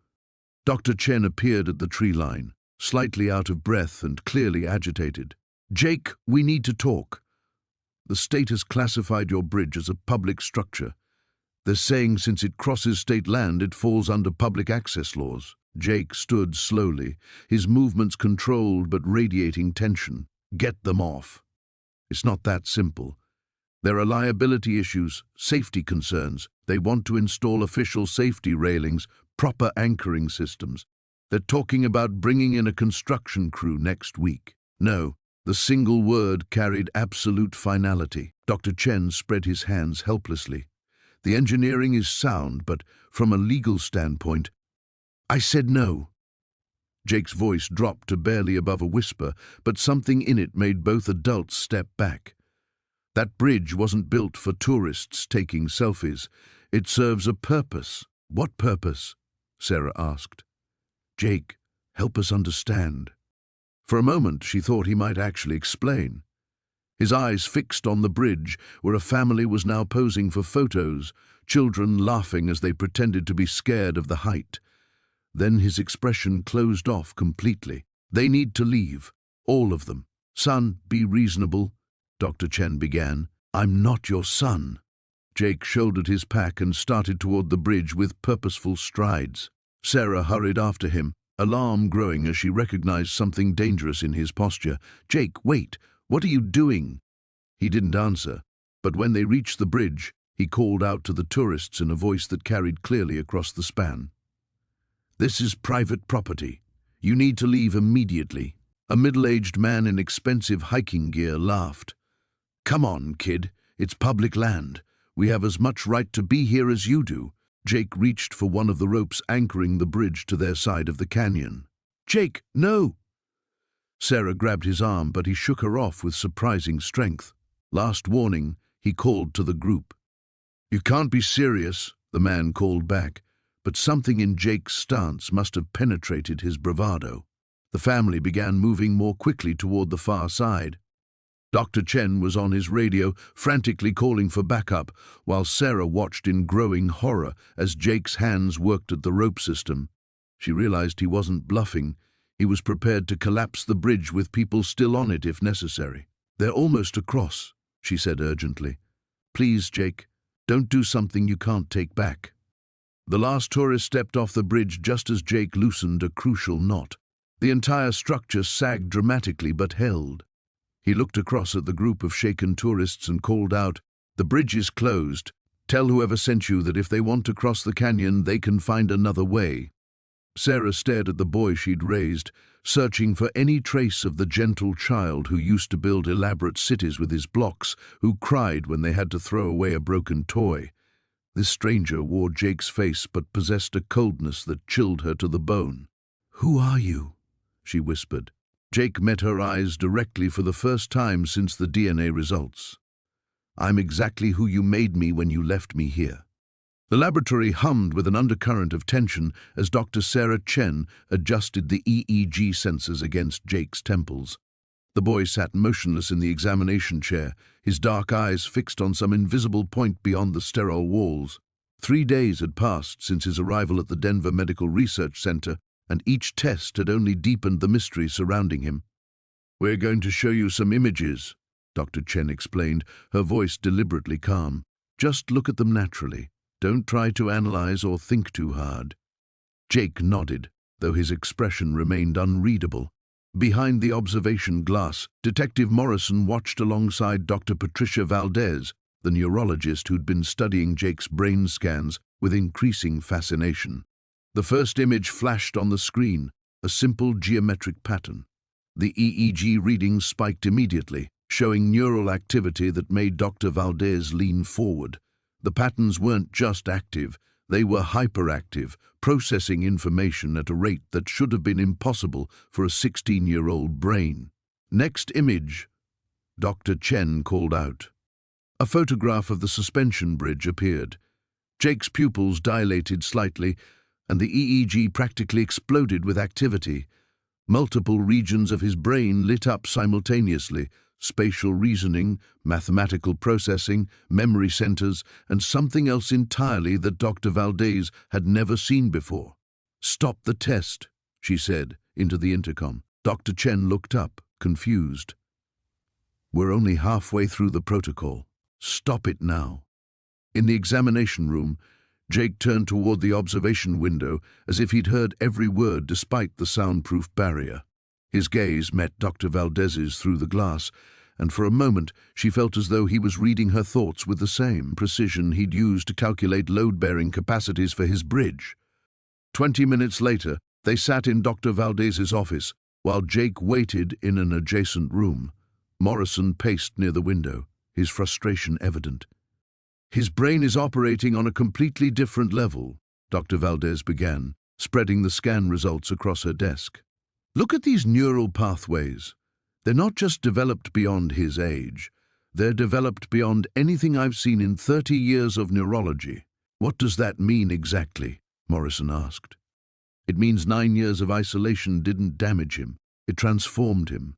Dr. Chen appeared at the tree line, slightly out of breath and clearly agitated. "Jake, we need to talk. The state has classified your bridge as a public structure. They're saying since it crosses state land, it falls under public access laws." Jake stood slowly, his movements controlled but radiating tension. "Get them off." "It's not that simple. There are liability issues, safety concerns. They want to install official safety railings, proper anchoring systems. They're talking about bringing in a construction crew next week." No, the single word carried absolute finality. Dr. Chen spread his hands helplessly. "The engineering is sound, but from a legal standpoint, I said no." Jake's voice dropped to barely above a whisper, but something in it made both adults step back. That bridge wasn't built for tourists taking selfies. It serves a purpose. "What purpose?" Sarah asked. "Jake, help us understand." For a moment she thought he might actually explain. his eyes fixed on the bridge, where a family was now posing for photos, children laughing as they pretended to be scared of the height. Then his expression closed off completely. "They need to leave, all of them. Son, be reasonable," Dr. Chen began. "I'm not your son." Jake shouldered his pack and started toward the bridge with purposeful strides. Sarah hurried after him, alarm growing as she recognized something dangerous in his posture. "Jake, wait! What are you doing?" He didn't answer, but when they reached the bridge, he called out to the tourists in a voice that carried clearly across the span. "This is private property. You need to leave immediately." A middle-aged man in expensive hiking gear laughed. "Come on, kid. It's public land. We have as much right to be here as you do." Jake reached for one of the ropes anchoring the bridge to their side of the canyon. "Jake, no!" Sarah grabbed his arm, but he shook her off with surprising strength. "Last warning," he called to the group. "You can't be serious," the man called back, but something in Jake's stance must have penetrated his bravado. The family began moving more quickly toward the far side. Dr. Chen was on his radio, frantically calling for backup, while Sarah watched in growing horror as Jake's hands worked at the rope system. She realized he wasn't bluffing. He was prepared to collapse the bridge with people still on it if necessary. "They're almost across," she said urgently. "Please, Jake, don't do something you can't take back." The last tourist stepped off the bridge just as Jake loosened a crucial knot. The entire structure sagged dramatically but held. He looked across at the group of shaken tourists and called out, "The bridge is closed. Tell whoever sent you that if they want to cross the canyon, they can find another way." Sarah stared at the boy she'd raised, searching for any trace of the gentle child who used to build elaborate cities with his blocks, who cried when they had to throw away a broken toy. This stranger wore Jake's face but possessed a coldness that chilled her to the bone. "Who are you?" she whispered. Jake met her eyes directly for the first time since the DNA results. "I'm exactly who you made me when you left me here." The laboratory hummed with an undercurrent of tension as Dr. Sarah Chen adjusted the EEG sensors against Jake's temples. The boy sat motionless in the examination chair, his dark eyes fixed on some invisible point beyond the sterile walls. 3 days had passed since his arrival at the Denver Medical Research Center, and each test had only deepened the mystery surrounding him. "We're going to show you some images," Dr. Chen explained, her voice deliberately calm. "Just look at them naturally. Don't try to analyze or think too hard." Jake nodded, though his expression remained unreadable. Behind the observation glass, Detective Morrison watched alongside Dr. Patricia Valdez, the neurologist who'd been studying Jake's brain scans with increasing fascination. The first image flashed on the screen, a simple geometric pattern. The EEG readings spiked immediately, showing neural activity that made Dr. Valdez lean forward. The patterns weren't just active, they were hyperactive, processing information at a rate that should have been impossible for a 16-year-old brain. "Next image," Dr. Chen called out. A photograph of the suspension bridge appeared. Jake's pupils dilated slightly, and the EEG practically exploded with activity. Multiple regions of his brain lit up simultaneously: spatial reasoning, mathematical processing, memory centers, and something else entirely that Dr. Valdez had never seen before. "Stop the test," she said into the intercom. Dr. Chen looked up, confused. "We're only halfway through the protocol. Stop it now." In the examination room, Jake turned toward the observation window as if he'd heard every word despite the soundproof barrier. His gaze met Dr. Valdez's through the glass, and for a moment she felt as though he was reading her thoughts with the same precision he'd used to calculate load-bearing capacities for his bridge. 20 minutes later, they sat in Dr. Valdez's office, while Jake waited in an adjacent room. Morrison paced near the window, his frustration evident. "His brain is operating on a completely different level," Dr. Valdez began, spreading the scan results across her desk. "Look at these neural pathways. They're not just developed beyond his age. They're developed beyond anything I've seen in 30 years of neurology." "What does that mean exactly?" Morrison asked. "It means 9 years of isolation didn't damage him. It transformed him."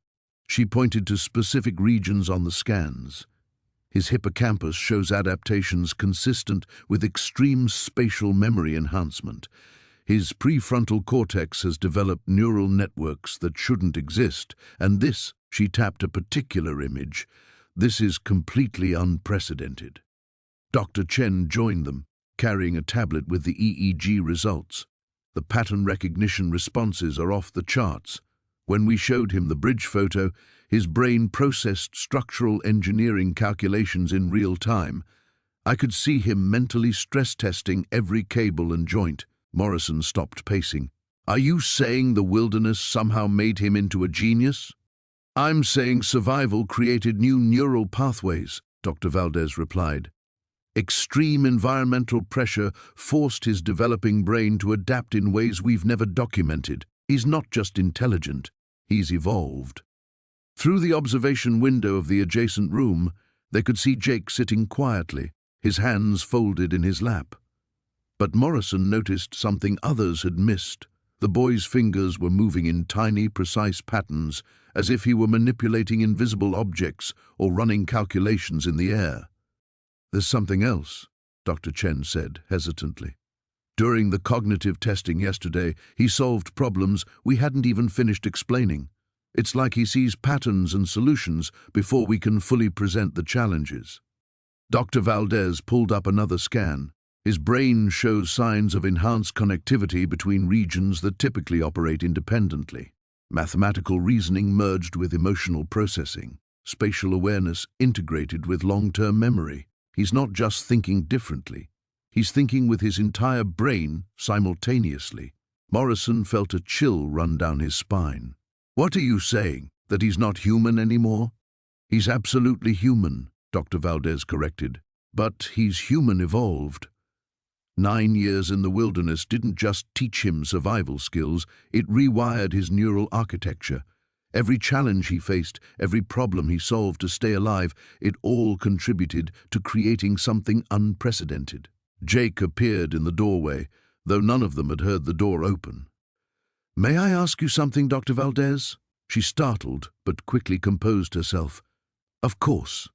She pointed to specific regions on the scans. His hippocampus shows adaptations consistent with extreme spatial memory enhancement. His prefrontal cortex has developed neural networks that shouldn't exist, and this, she tapped a particular image. This is completely unprecedented. Dr. Chen joined them, carrying a tablet with the EEG results. The pattern recognition responses are off the charts. When we showed him the bridge photo, his brain processed structural engineering calculations in real time. I could see him mentally stress-testing every cable and joint. Morrison stopped pacing. Are you saying the wilderness somehow made him into a genius? I'm saying survival created new neural pathways, Dr. Valdez replied. Extreme environmental pressure forced his developing brain to adapt in ways we've never documented. He's not just intelligent, he's evolved. Through the observation window of the adjacent room, they could see Jake sitting quietly, his hands folded in his lap. But Morrison noticed something others had missed. The boy's fingers were moving in tiny, precise patterns, as if he were manipulating invisible objects or running calculations in the air. There's something else, Dr. Chen said hesitantly. During the cognitive testing yesterday, he solved problems we hadn't even finished explaining. It's like he sees patterns and solutions before we can fully present the challenges. Dr. Valdez pulled up another scan. His brain shows signs of enhanced connectivity between regions that typically operate independently. Mathematical reasoning merged with emotional processing. Spatial awareness integrated with long-term memory. He's not just thinking differently. He's thinking with his entire brain simultaneously. Morrison felt a chill run down his spine. What are you saying? That he's not human anymore? He's absolutely human, Dr. Valdez corrected. But he's human evolved. 9 years in the wilderness didn't just teach him survival skills, it rewired his neural architecture. Every challenge he faced, every problem he solved to stay alive, it all contributed to creating something unprecedented. Jake appeared in the doorway, though none of them had heard the door open. May I ask you something, Dr. Valdez? She startled, but quickly composed herself. Of course.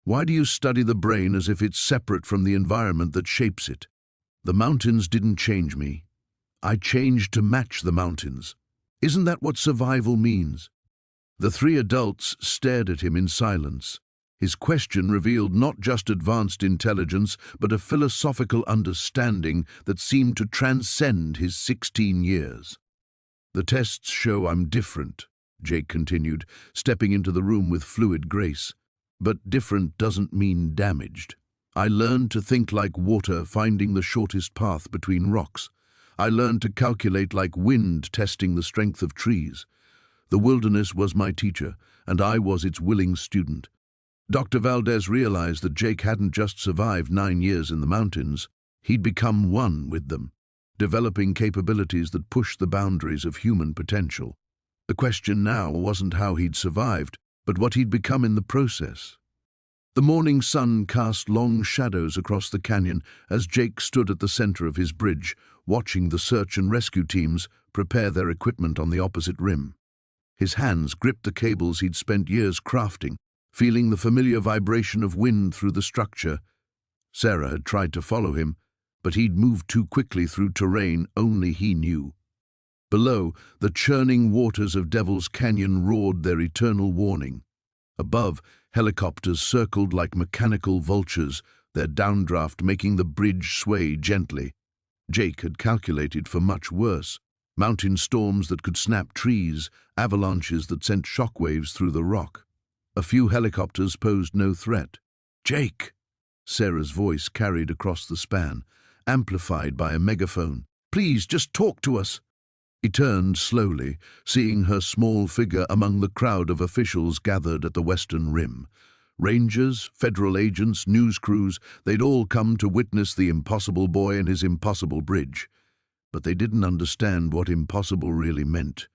Why do you study the brain as if it's separate from the environment that shapes it? The mountains didn't change me. I changed to match the mountains. Isn't that what survival means? The three adults stared at him in silence. His question revealed not just advanced intelligence, but a philosophical understanding that seemed to transcend his 16 years. The tests show I'm different, Jake continued, stepping into the room with fluid grace. But different doesn't mean damaged. I learned to think like water finding the shortest path between rocks. I learned to calculate like wind testing the strength of trees. The wilderness was my teacher, and I was its willing student. Dr. Valdez realized that Jake hadn't just survived 9 years in the mountains. He'd become one with them, developing capabilities that pushed the boundaries of human potential. The question now wasn't how he'd survived, but what he'd become in the process. The morning sun cast long shadows across the canyon as Jake stood at the center of his bridge, watching the search and rescue teams prepare their equipment on the opposite rim. His hands gripped the cables he'd spent years crafting, feeling the familiar vibration of wind through the structure. Sarah had tried to follow him, but he'd moved too quickly through terrain only he knew. Below, the churning waters of Devil's Canyon roared their eternal warning. Above, helicopters circled like mechanical vultures, their downdraft making the bridge sway gently. Jake had calculated for much worse. Mountain storms that could snap trees, avalanches that sent shockwaves through the rock. A few helicopters posed no threat. Jake! Sarah's voice carried across the span, amplified by a megaphone. Please, just talk to us. He turned slowly, seeing her small figure among the crowd of officials gathered at the western rim. Rangers, federal agents, news crews, they'd all come to witness the impossible boy and his impossible bridge. But they didn't understand what impossible really meant.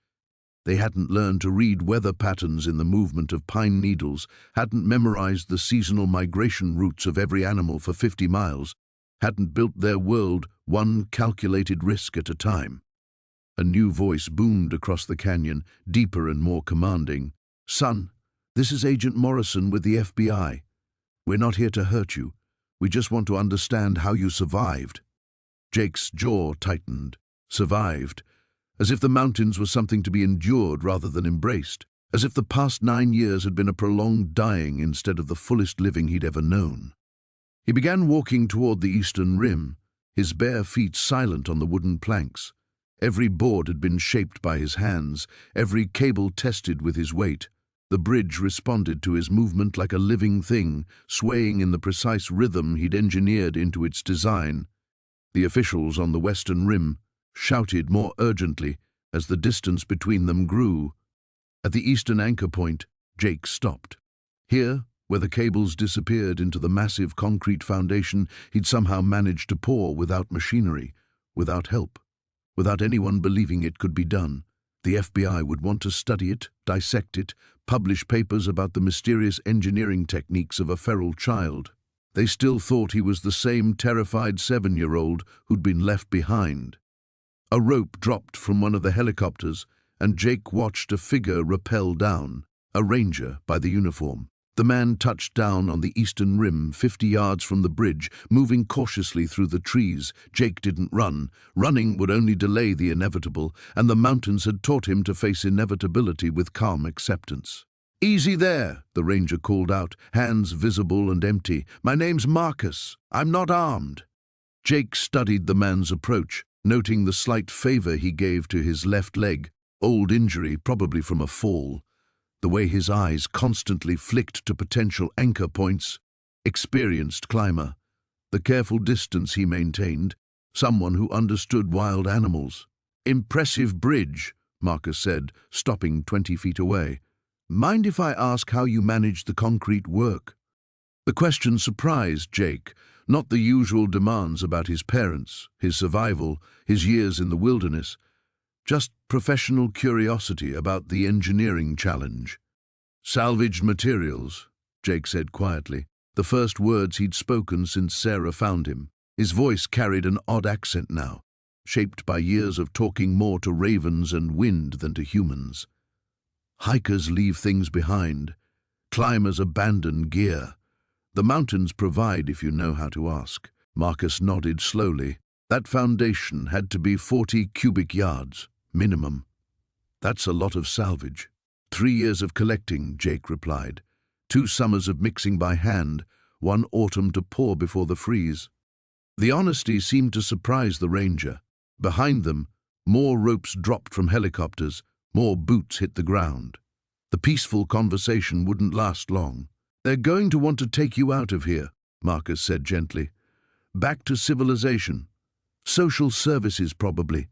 They hadn't learned to read weather patterns in the movement of pine needles, hadn't memorized the seasonal migration routes of every animal for 50 miles, hadn't built their world one calculated risk at a time. A new voice boomed across the canyon, deeper and more commanding. "Son, this is Agent Morrison with the FBI. We're not here to hurt you. We just want to understand how you survived." Jake's jaw tightened. Survived. As if the mountains were something to be endured rather than embraced. As if the past 9 years had been a prolonged dying instead of the fullest living he'd ever known. He began walking toward the eastern rim, his bare feet silent on the wooden planks. Every board had been shaped by his hands, every cable tested with his weight. The bridge responded to his movement like a living thing, swaying in the precise rhythm he'd engineered into its design. The officials on the western rim shouted more urgently as the distance between them grew. At the eastern anchor point, Jake stopped. Here, where the cables disappeared into the massive concrete foundation he'd somehow managed to pour without machinery, without help, without anyone believing it could be done. The FBI would want to study it, dissect it, publish papers about the mysterious engineering techniques of a feral child. They still thought he was the same terrified 7-year-old who'd been left behind. A rope dropped from one of the helicopters, and Jake watched a figure rappel down, a ranger by the uniform. The man touched down on the eastern rim, 50 yards from the bridge, moving cautiously through the trees. Jake didn't run. Running would only delay the inevitable, and the mountains had taught him to face inevitability with calm acceptance. "Easy there," the ranger called out, hands visible and empty. "My name's Marcus. I'm not armed." Jake studied the man's approach, noting the slight favor he gave to his left leg, old injury probably from a fall. The way his eyes constantly flicked to potential anchor points. Experienced climber. The careful distance he maintained. Someone who understood wild animals. "Impressive bridge," Marcus said, stopping 20 feet away. "Mind if I ask how you managed the concrete work?" The question surprised Jake, not the usual demands about his parents, his survival, his years in the wilderness. Just professional curiosity about the engineering challenge. "Salvaged materials," Jake said quietly, the first words he'd spoken since Sarah found him. His voice carried an odd accent now, shaped by years of talking more to ravens and wind than to humans. "Hikers leave things behind. Climbers abandon gear. The mountains provide if you know how to ask." Marcus nodded slowly. "That foundation had to be 40 cubic yards. Minimum. That's a lot of salvage." 3 years of collecting," Jake replied. 2 summers of mixing by hand, 1 autumn to pour before the freeze. The honesty seemed to surprise the ranger. Behind them, more ropes dropped from helicopters, more boots hit the ground. The peaceful conversation wouldn't last long. "They're going to want to take you out of here," Marcus said gently. "Back to civilization. Social services, probably."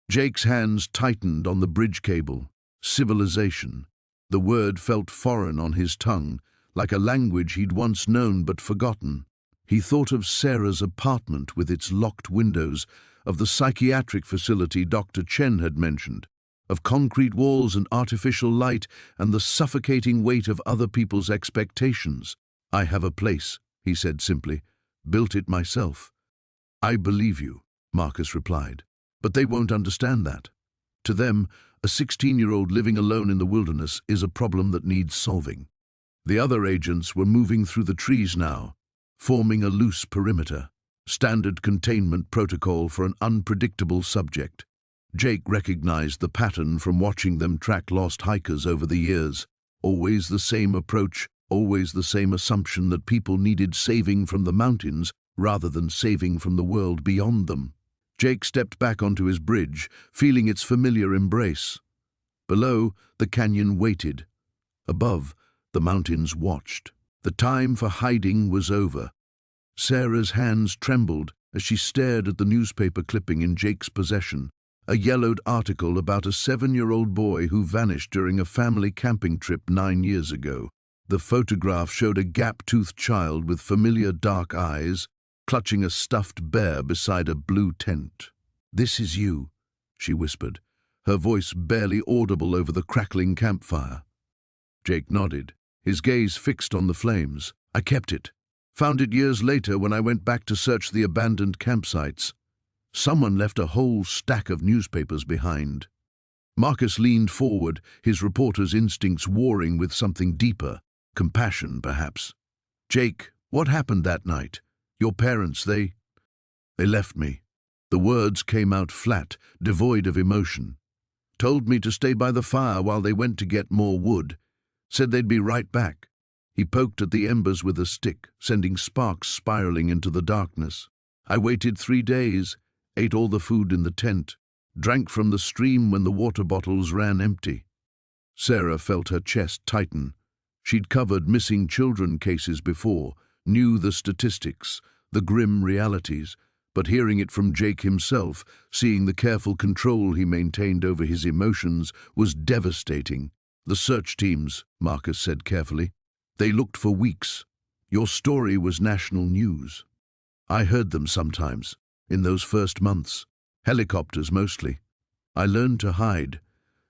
Jake's hands tightened on the bridge cable. Civilization. The word felt foreign on his tongue, like a language he'd once known but forgotten. He thought of Sarah's apartment with its locked windows, of the psychiatric facility Dr. Chen had mentioned, of concrete walls and artificial light and the suffocating weight of other people's expectations. "I have a place," he said simply. "Built it myself." "I believe you," Marcus replied. "But they won't understand that. To them, a 16-year-old living alone in the wilderness is a problem that needs solving." The other agents were moving through the trees now, forming a loose perimeter. Standard containment protocol for an unpredictable subject. Jake recognized the pattern from watching them track lost hikers over the years. Always the same approach, always the same assumption that people needed saving from the mountains rather than saving from the world beyond them. Jake stepped back onto his bridge, feeling its familiar embrace. Below, the canyon waited. Above, the mountains watched. The time for hiding was over. Sarah's hands trembled as she stared at the newspaper clipping in Jake's possession, a yellowed article about a 7-year-old boy who vanished during a family camping trip 9 years ago. The photograph showed a gap-toothed child with familiar dark eyes, clutching a stuffed bear beside a blue tent. "This is you," she whispered, her voice barely audible over the crackling campfire. Jake nodded, his gaze fixed on the flames. "I kept it. Found it years later when I went back to search the abandoned campsites. Someone left a whole stack of newspapers behind." Marcus leaned forward, his reporter's instincts warring with something deeper, compassion perhaps. "Jake, what happened that night? Your parents, they left me." The words came out flat, devoid of emotion. "Told me to stay by the fire while they went to get more wood. Said they'd be right back." He poked at the embers with a stick, sending sparks spiraling into the darkness. "I waited 3 days, ate all the food in the tent, drank from the stream when the water bottles ran empty." Sarah felt her chest tighten. She'd covered missing children cases before, knew the statistics, the grim realities, but hearing it from Jake himself, seeing the careful control he maintained over his emotions, was devastating. "The search teams," Marcus said carefully. "They looked for weeks. Your story was national news. I heard them sometimes, in those first months. Helicopters mostly. I learned to hide."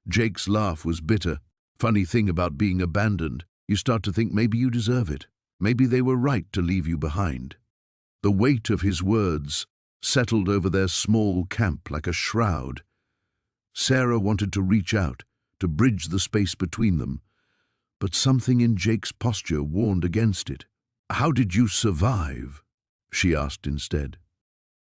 Jake's laugh was bitter. "Funny thing about being abandoned, you start to think maybe you deserve it. Maybe they were right to leave you behind." The weight of his words settled over their small camp like a shroud. Sarah wanted to reach out, to bridge the space between them, but something in Jake's posture warned against it. "How did you survive?" she asked instead.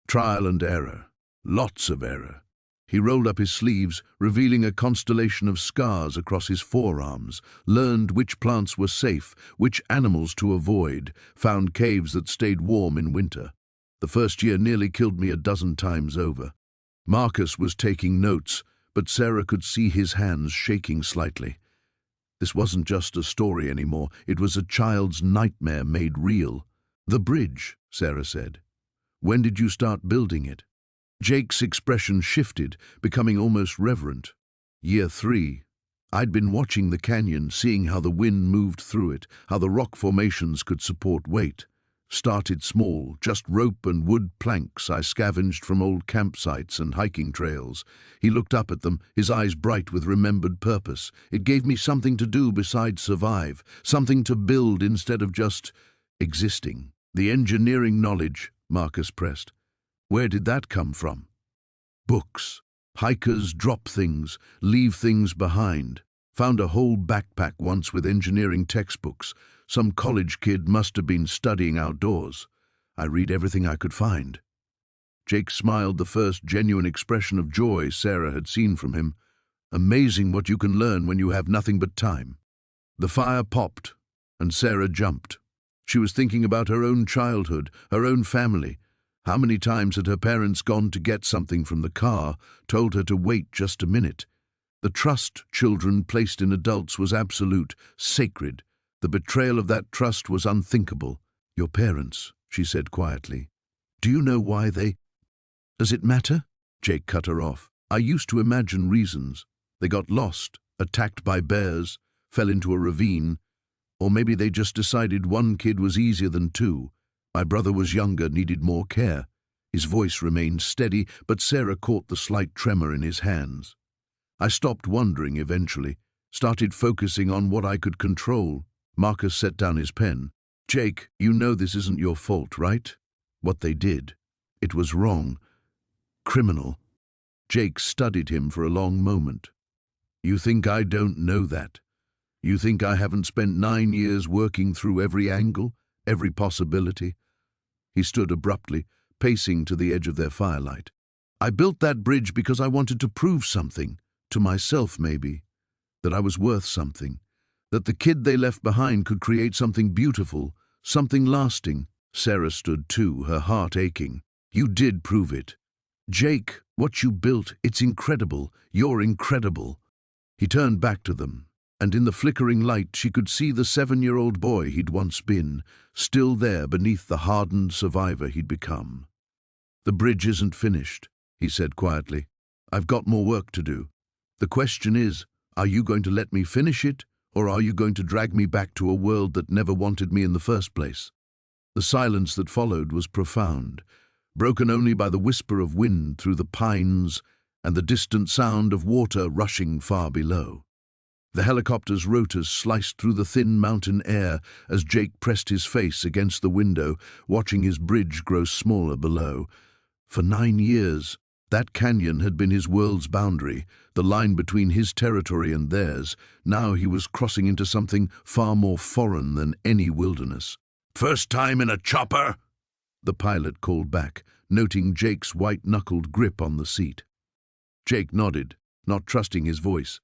"Trial and error. Lots of error." He rolled up his sleeves, revealing a constellation of scars across his forearms, learned which plants were safe, which animals to avoid, found caves that stayed warm in winter. "The first year nearly killed me a dozen times over." Marcus was taking notes, but Sarah could see his hands shaking slightly. This wasn't just a story anymore, it was a child's nightmare made real. "The bridge," Sarah said. "When did you start building it?" Jake's expression shifted, becoming almost reverent. "Year 3. I'd been watching the canyon, seeing how the wind moved through it, how the rock formations could support weight. Started small, just rope and wood planks I scavenged from old campsites and hiking trails." He looked up at them, his eyes bright with remembered purpose. "It gave me something to do besides survive, something to build instead of just existing." "The engineering knowledge," Marcus pressed. "Where did that come from?" "Books. Hikers drop things, leave things behind. Found a whole backpack once with engineering textbooks. Some college kid must have been studying outdoors. I read everything I could find." Jake smiled, the first genuine expression of joy Sarah had seen from him. "Amazing what you can learn when you have nothing but time." The fire popped, and Sarah jumped. She was thinking about her own childhood, her own family. How many times had her parents gone to get something from the car, told her to wait just a minute? The trust children placed in adults was absolute, sacred. The betrayal of that trust was unthinkable. "Your parents," she said quietly. "Do you know why they—" "Does it matter?" Jake cut her off. "I used to imagine reasons. They got lost, attacked by bears, fell into a ravine. Or maybe they just decided one kid was easier than 2. My brother was younger, needed more care." His voice remained steady, but Sarah caught the slight tremor in his hands. "I stopped wondering eventually, started focusing on what I could control." Marcus set down his pen. "Jake, you know this isn't your fault, right? What they did. It was wrong. Criminal." Jake studied him for a long moment. "You think I don't know that? You think I haven't spent 9 years working through every angle, every possibility?" He stood abruptly, pacing to the edge of their firelight. "I built that bridge because I wanted to prove something, to myself maybe, that I was worth something, that the kid they left behind could create something beautiful, something lasting." Sarah stood too, her heart aching. "You did prove it. Jake, what you built, it's incredible. You're incredible." He turned back to them, and in the flickering light she could see the 7-year-old boy he'd once been, still there beneath the hardened survivor he'd become. "The bridge isn't finished," he said quietly. "I've got more work to do. The question is, are you going to let me finish it, or are you going to drag me back to a world that never wanted me in the first place?" The silence that followed was profound, broken only by the whisper of wind through the pines and the distant sound of water rushing far below. The helicopter's rotors sliced through the thin mountain air as Jake pressed his face against the window, watching his bridge grow smaller below. For 9 years, That canyon had been his world's boundary, the line between his territory and theirs. Now he was crossing into something far more foreign than any wilderness. "First time in a chopper?" the pilot called back, noting Jake's white-knuckled grip on the seat. Jake nodded, not trusting his voice.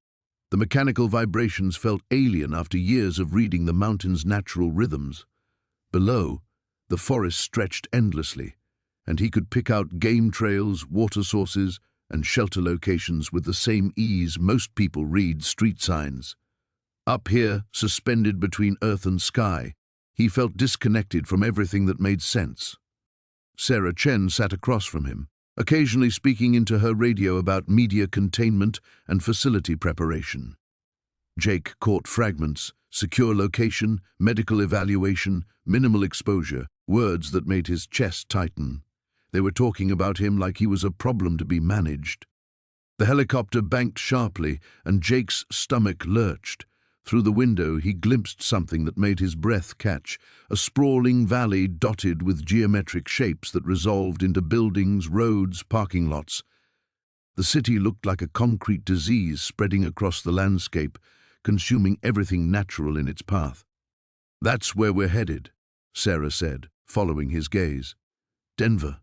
The mechanical vibrations felt alien after years of reading the mountain's natural rhythms. Below, the forest stretched endlessly, and he could pick out game trails, water sources, and shelter locations with the same ease most people read street signs. Up here, suspended between earth and sky, he felt disconnected from everything that made sense. Sarah Chen sat across from him, occasionally speaking into her radio about media containment and facility preparation. Jake caught fragments: secure location, medical evaluation, minimal exposure, words that made his chest tighten. They were talking about him like he was a problem to be managed. The helicopter banked sharply, and Jake's stomach lurched. Through the window, he glimpsed something that made his breath catch, a sprawling valley dotted with geometric shapes that resolved into buildings, roads, parking lots. The city looked like a concrete disease spreading across the landscape, consuming everything natural in its path. "That's where we're headed," Sarah said, following his gaze. "Denver.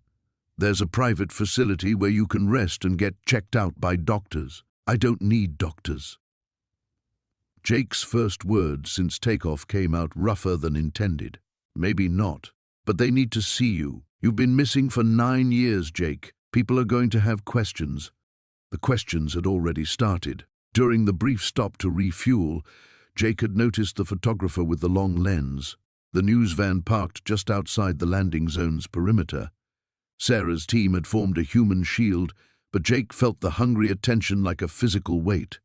There's a private facility where you can rest and get checked out by doctors. I don't need doctors." Jake's first words since takeoff came out rougher than intended. "Maybe not, but they need to see you. You've been missing for 9 years, Jake. People are going to have questions." The questions had already started. During the brief stop to refuel, Jake had noticed the photographer with the long lens. The news van parked just outside the landing zone's perimeter. Sarah's team had formed a human shield, but Jake felt the hungry attention like a physical weight.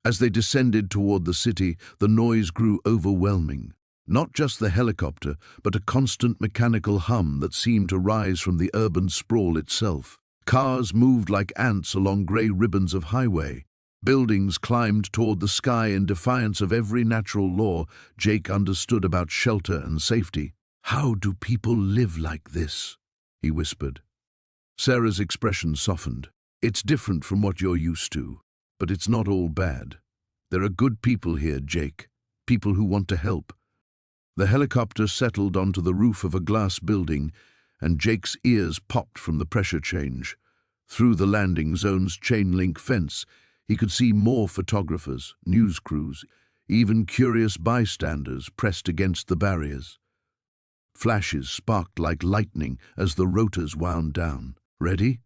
As they descended toward the city, the noise grew overwhelming. Not just the helicopter, but a constant mechanical hum that seemed to rise from the urban sprawl itself. Cars moved like ants along grey ribbons of highway. Buildings climbed toward the sky in defiance of every natural law Jake understood about shelter and safety. "How do people live like this?" he whispered. Sarah's expression softened. "It's different from what you're used to. But it's not all bad. There are good people here, Jake. People who want to help." The helicopter settled onto the roof of a glass building, and Jake's ears popped from the pressure change. Through the landing zone's chain-link fence, he could see more photographers, news crews, even curious bystanders pressed against the barriers. Flashes sparked like lightning as the rotors wound down. "Ready?"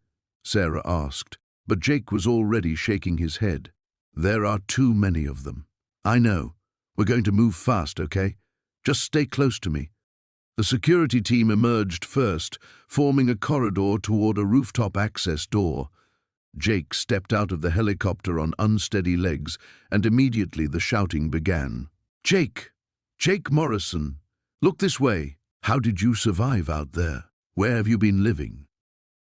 Sarah asked. But Jake was already shaking his head. "There are too many of them." "I know. We're going to move fast, okay? Just stay close to me." The security team emerged first, forming a corridor toward a rooftop access door. Jake stepped out of the helicopter on unsteady legs, and immediately the shouting began. "Jake! Jake Morrison! Look this way! How did you survive out there? Where have you been living?"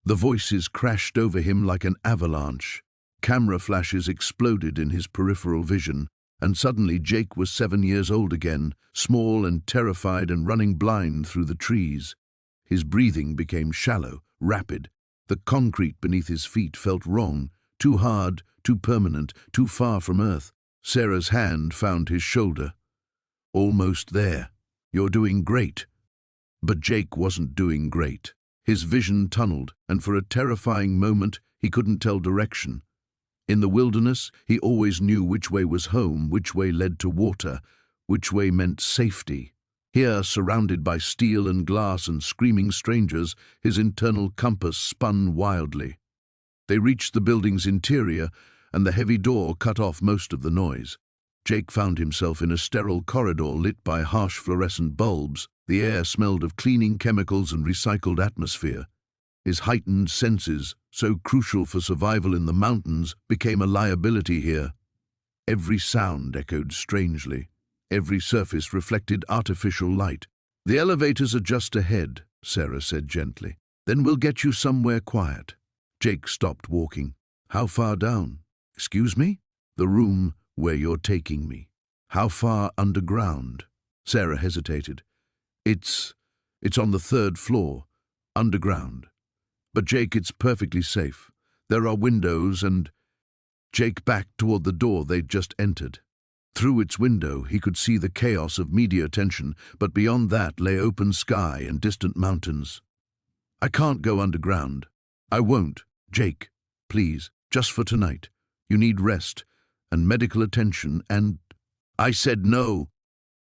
The voices crashed over him like an avalanche. Camera flashes exploded in his peripheral vision, and suddenly Jake was 7 years old again, small and terrified and running blind through the trees. His breathing became shallow, rapid. The concrete beneath his feet felt wrong, too hard, too permanent, too far from earth. Sarah's hand found his shoulder. "Almost there. You're doing great." But Jake wasn't doing great. His vision tunneled, and for a terrifying moment, he couldn't tell direction. In the wilderness, he always knew which way was home, which way led to water, which way meant safety. Here, surrounded by steel and glass and screaming strangers, his internal compass spun wildly. They reached the building's interior, and the heavy door cut off most of the noise. Jake found himself in a sterile corridor lit by harsh fluorescent bulbs. The air smelled of cleaning chemicals and recycled atmosphere. His heightened senses, so crucial for survival in the mountains, became a liability here. Every sound echoed strangely. Every surface reflected artificial light. "The elevators are just ahead," Sarah said gently. "Then we'll get you somewhere quiet." Jake stopped walking. "How far down?" "Excuse me?" "The room where you're taking me. How far underground?" Sarah hesitated. It's on the 3rd floor, underground." "But Jake, it's perfectly safe. There are windows and... Jake backed toward the door they'd just entered. Through its window, he could see the chaos of media attention, but beyond that lay open sky and distant mountains. I can't go underground. I won't. Jake, please, just for tonight. You need rest and medical attention and... I said no.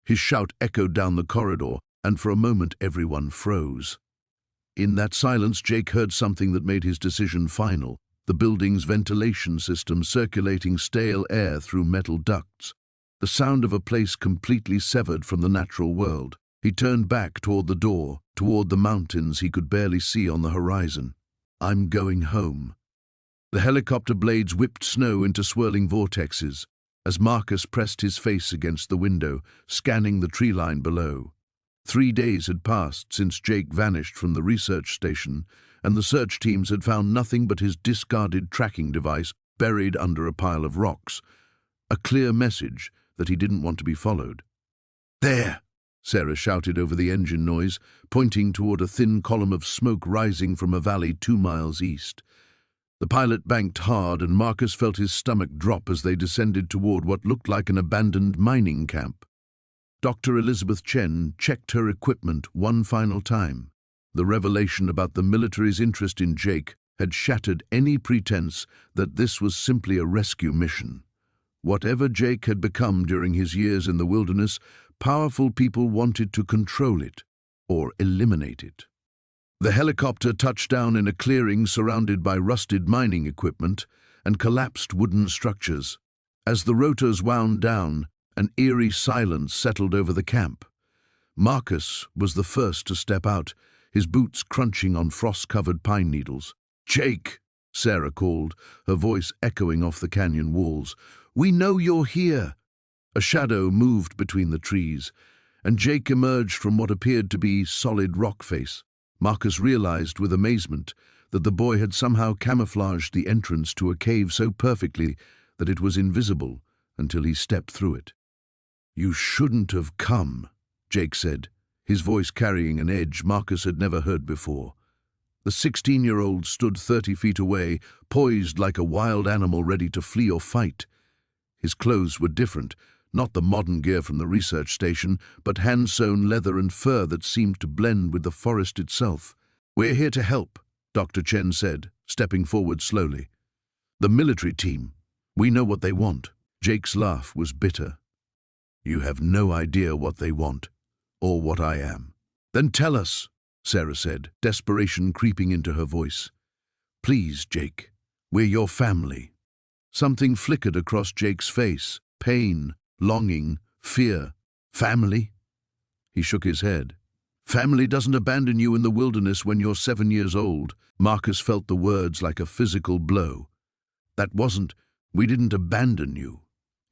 His shout echoed down the corridor, and for a moment everyone froze. In that silence, Jake heard something that made his decision final, the building's ventilation system circulating stale air through metal ducts. The sound of a place completely severed from the natural world. He turned back toward the door, toward the mountains he could barely see on the horizon. I'm going home. The helicopter blades whipped snow into swirling vortexes as Marcus pressed his face against the window, scanning the tree line below. 3 days had passed since Jake vanished from the research station, and the search teams had found nothing but his discarded tracking device buried under a pile of rocks. A clear message that he didn't want to be followed. There! Sarah shouted over the engine noise, pointing toward a thin column of smoke rising from a valley 2 miles east. The pilot banked hard, and Marcus felt his stomach drop as they descended toward what looked like an abandoned mining camp. Dr. Elizabeth Chen checked her equipment one final time. The revelation about the military's interest in Jake had shattered any pretense that this was simply a rescue mission. Whatever Jake had become during his years in the wilderness, powerful people wanted to control it or eliminate it. The helicopter touched down in a clearing surrounded by rusted mining equipment and collapsed wooden structures. As the rotors wound down, an eerie silence settled over the camp. Marcus was the first to step out, his boots crunching on frost-covered pine needles. "Jake," Sarah called, her voice echoing off the canyon walls. "We know you're here." A shadow moved between the trees, and Jake emerged from what appeared to be solid rock face. Marcus realized with amazement that the boy had somehow camouflaged the entrance to a cave so perfectly that it was invisible until he stepped through it. "You shouldn't have come," Jake said, his voice carrying an edge Marcus had never heard before. The 16-year-old stood 30 feet away, poised like a wild animal ready to flee or fight. His clothes were different, not the modern gear from the research station, but hand-sewn leather and fur that seemed to blend with the forest itself. "We're here to help," Dr. Chen said, stepping forward slowly. "The military team. We know what they want." Jake's laugh was bitter. "You have no idea what they want, or what I am." "Then tell us," Sarah said, desperation creeping into her voice. "Please, Jake, we're your family." Something flickered across Jake's face. Pain, longing, fear. "Family?" He shook his head. "Family doesn't abandon you in the wilderness when you're 7 years old." Marcus felt the words like a physical blow. "That wasn't, we didn't abandon you.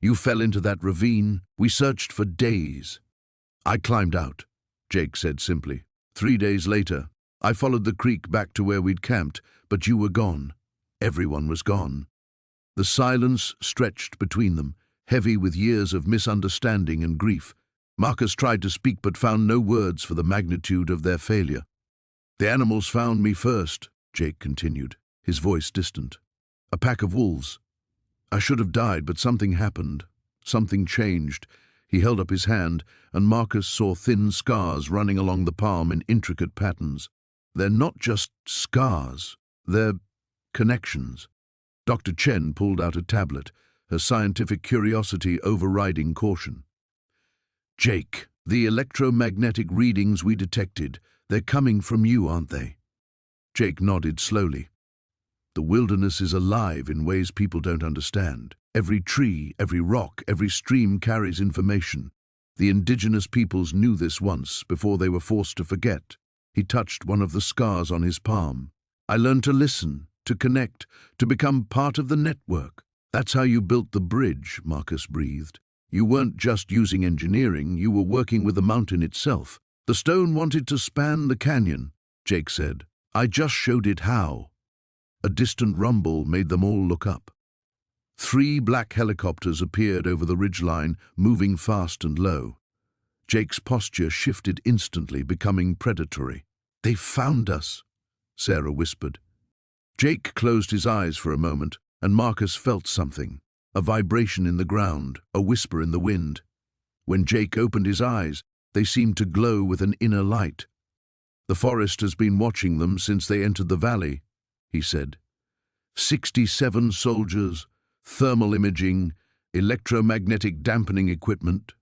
You fell into that ravine. We searched for days." "I climbed out," Jake said simply. 3 days later, I followed the creek back to where we'd camped, but you were gone. Everyone was gone." The silence stretched between them, heavy with years of misunderstanding and grief. Marcus tried to speak but found no words for the magnitude of their failure. "The animals found me first," Jake continued, his voice distant. "A pack of wolves. I should have died, but something happened. Something changed." He held up his hand, and Marcus saw thin scars running along the palm in intricate patterns. "They're not just scars, they're connections." Dr. Chen pulled out a tablet, her scientific curiosity overriding caution. "Jake, the electromagnetic readings we detected, they're coming from you, aren't they?" Jake nodded slowly. "The wilderness is alive in ways people don't understand. Every tree, every rock, every stream carries information. The indigenous peoples knew this once, before they were forced to forget." He touched one of the scars on his palm. "I learned to listen, to connect, to become part of the network." "That's how you built the bridge," Marcus breathed. "You weren't just using engineering, you were working with the mountain itself." "The stone wanted to span the canyon," Jake said. "I just showed it how." A distant rumble made them all look up. 3 black helicopters appeared over the ridgeline, moving fast and low. Jake's posture shifted instantly, becoming predatory. "They found us," Sarah whispered. Jake closed his eyes for a moment, and Marcus felt something, a vibration in the ground, a whisper in the wind. When Jake opened his eyes, they seemed to glow with an inner light. "The forest has been watching them since they entered the valley," he said. 67 soldiers, thermal imaging, electromagnetic dampening equipment.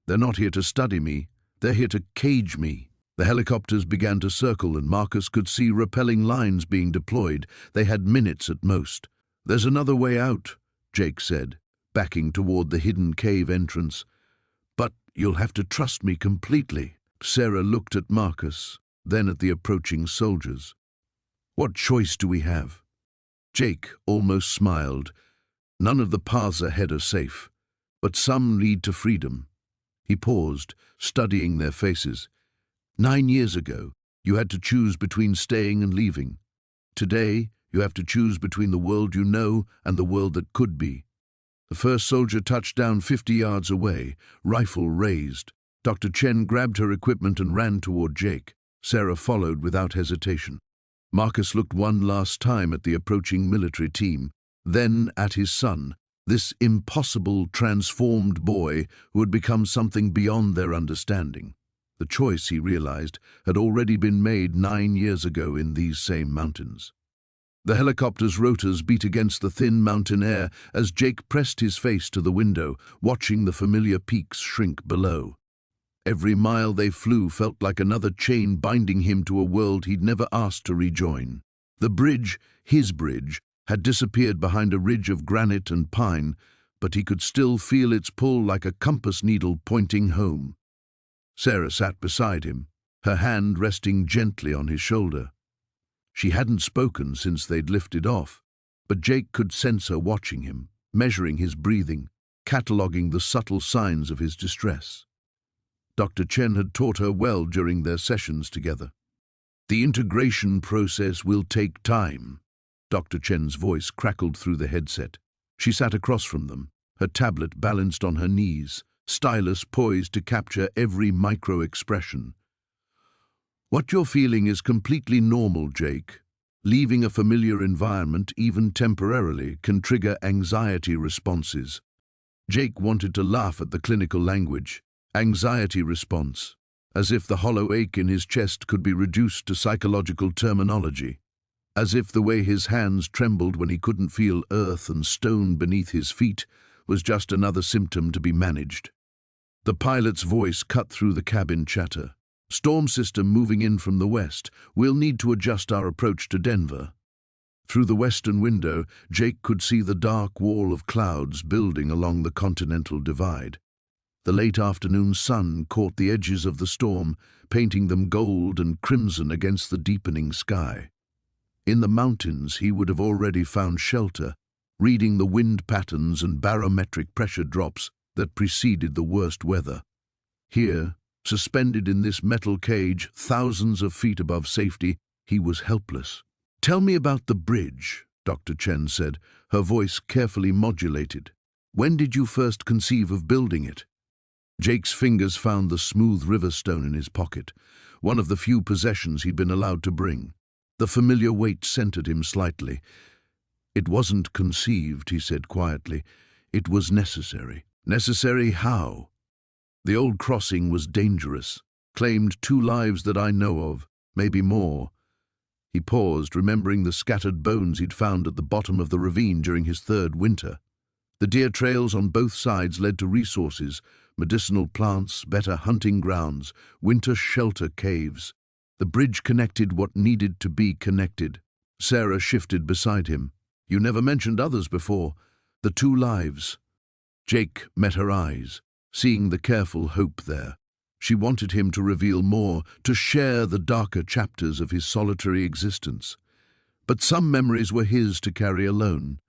They're not here to study me, they're here to cage me. The helicopters began to circle and Marcus could see repelling lines being deployed. They had minutes at most. "There's another way out," Jake said, backing toward the hidden cave entrance. "But you'll have to trust me completely." Sarah looked at Marcus, then at the approaching soldiers. "What choice do we have?" Jake almost smiled. "None of the paths ahead are safe, but some lead to freedom." He paused, studying their faces. 9 years ago, you had to choose between staying and leaving. Today, you have to choose between the world you know and the world that could be. The first soldier touched down 50 yards away, rifle raised. Dr. Chen grabbed her equipment and ran toward Jake. Sarah followed without hesitation. Marcus looked one last time at the approaching military team, then at his son, this impossible, transformed boy who had become something beyond their understanding. The choice, he realized, had already been made 9 years ago in these same mountains. The helicopter's rotors beat against the thin mountain air as Jake pressed his face to the window, watching the familiar peaks shrink below. Every mile they flew felt like another chain binding him to a world he'd never asked to rejoin. The bridge, his bridge, had disappeared behind a ridge of granite and pine, but he could still feel its pull like a compass needle pointing home. Sarah sat beside him, her hand resting gently on his shoulder. She hadn't spoken since they'd lifted off, but Jake could sense her watching him, measuring his breathing, cataloguing the subtle signs of his distress. Dr. Chen had taught her well during their sessions together. "The integration process will take time." Dr. Chen's voice crackled through the headset. She sat across from them, her tablet balanced on her knees, stylus poised to capture every micro-expression. "What you're feeling is completely normal, Jake. Leaving a familiar environment, even temporarily, can trigger anxiety responses." Jake wanted to laugh at the clinical language. Anxiety response, as if the hollow ache in his chest could be reduced to psychological terminology, as if the way his hands trembled when he couldn't feel earth and stone beneath his feet was just another symptom to be managed. The pilot's voice cut through the cabin chatter. "Storm system moving in from the west. We'll need to adjust our approach to Denver." Through the western window, Jake could see the dark wall of clouds building along the continental divide. The late afternoon sun caught the edges of the storm, painting them gold and crimson against the deepening sky. In the mountains, he would have already found shelter, reading the wind patterns and barometric pressure drops that preceded the worst weather. Here, suspended in this metal cage, thousands of feet above safety, he was helpless. "Tell me about the bridge," Dr. Chen said, her voice carefully modulated. "When did you first conceive of building it?" Jake's fingers found the smooth river stone in his pocket, one of the few possessions he'd been allowed to bring. The familiar weight centered him slightly. "It wasn't conceived," he said quietly. "It was necessary." "Necessary how?" "The old crossing was dangerous, claimed 2 lives that I know of, maybe more." He paused, remembering the scattered bones he'd found at the bottom of the ravine during his 3rd winter. The deer trails on both sides led to resources, medicinal plants, better hunting grounds, winter shelter caves. The bridge connected what needed to be connected. Sarah shifted beside him. "You never mentioned others before. The 2 lives." Jake met her eyes, seeing the careful hope there. She wanted him to reveal more, to share the darker chapters of his solitary existence. But some memories were his to carry alone.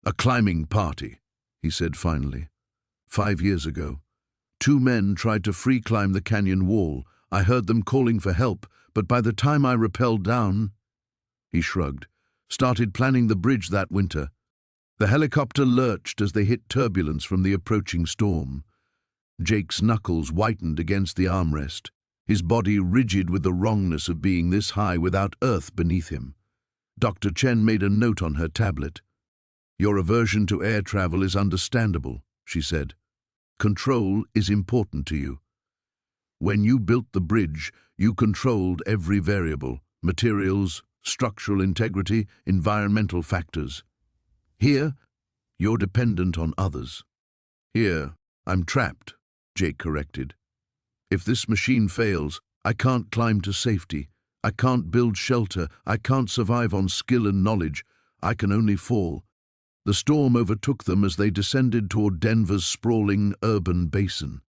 "A climbing party," he said finally. 5 years ago. 2 men tried to free climb the canyon wall. I heard them calling for help, but by the time I rappelled down," he shrugged, "started planning the bridge that winter." The helicopter lurched as they hit turbulence from the approaching storm. Jake's knuckles whitened against the armrest, his body rigid with the wrongness of being this high without earth beneath him. Dr. Chen made a note on her tablet. "Your aversion to air travel is understandable," she said. "Control is important to you. When you built the bridge, you controlled every variable: materials, structural integrity, environmental factors. Here, you're dependent on others." "Here, I'm trapped," Jake corrected. "If this machine fails, I can't climb to safety. I can't build shelter. I can't survive on skill and knowledge. I can only fall." The storm overtook them as they descended toward Denver's sprawling urban basin.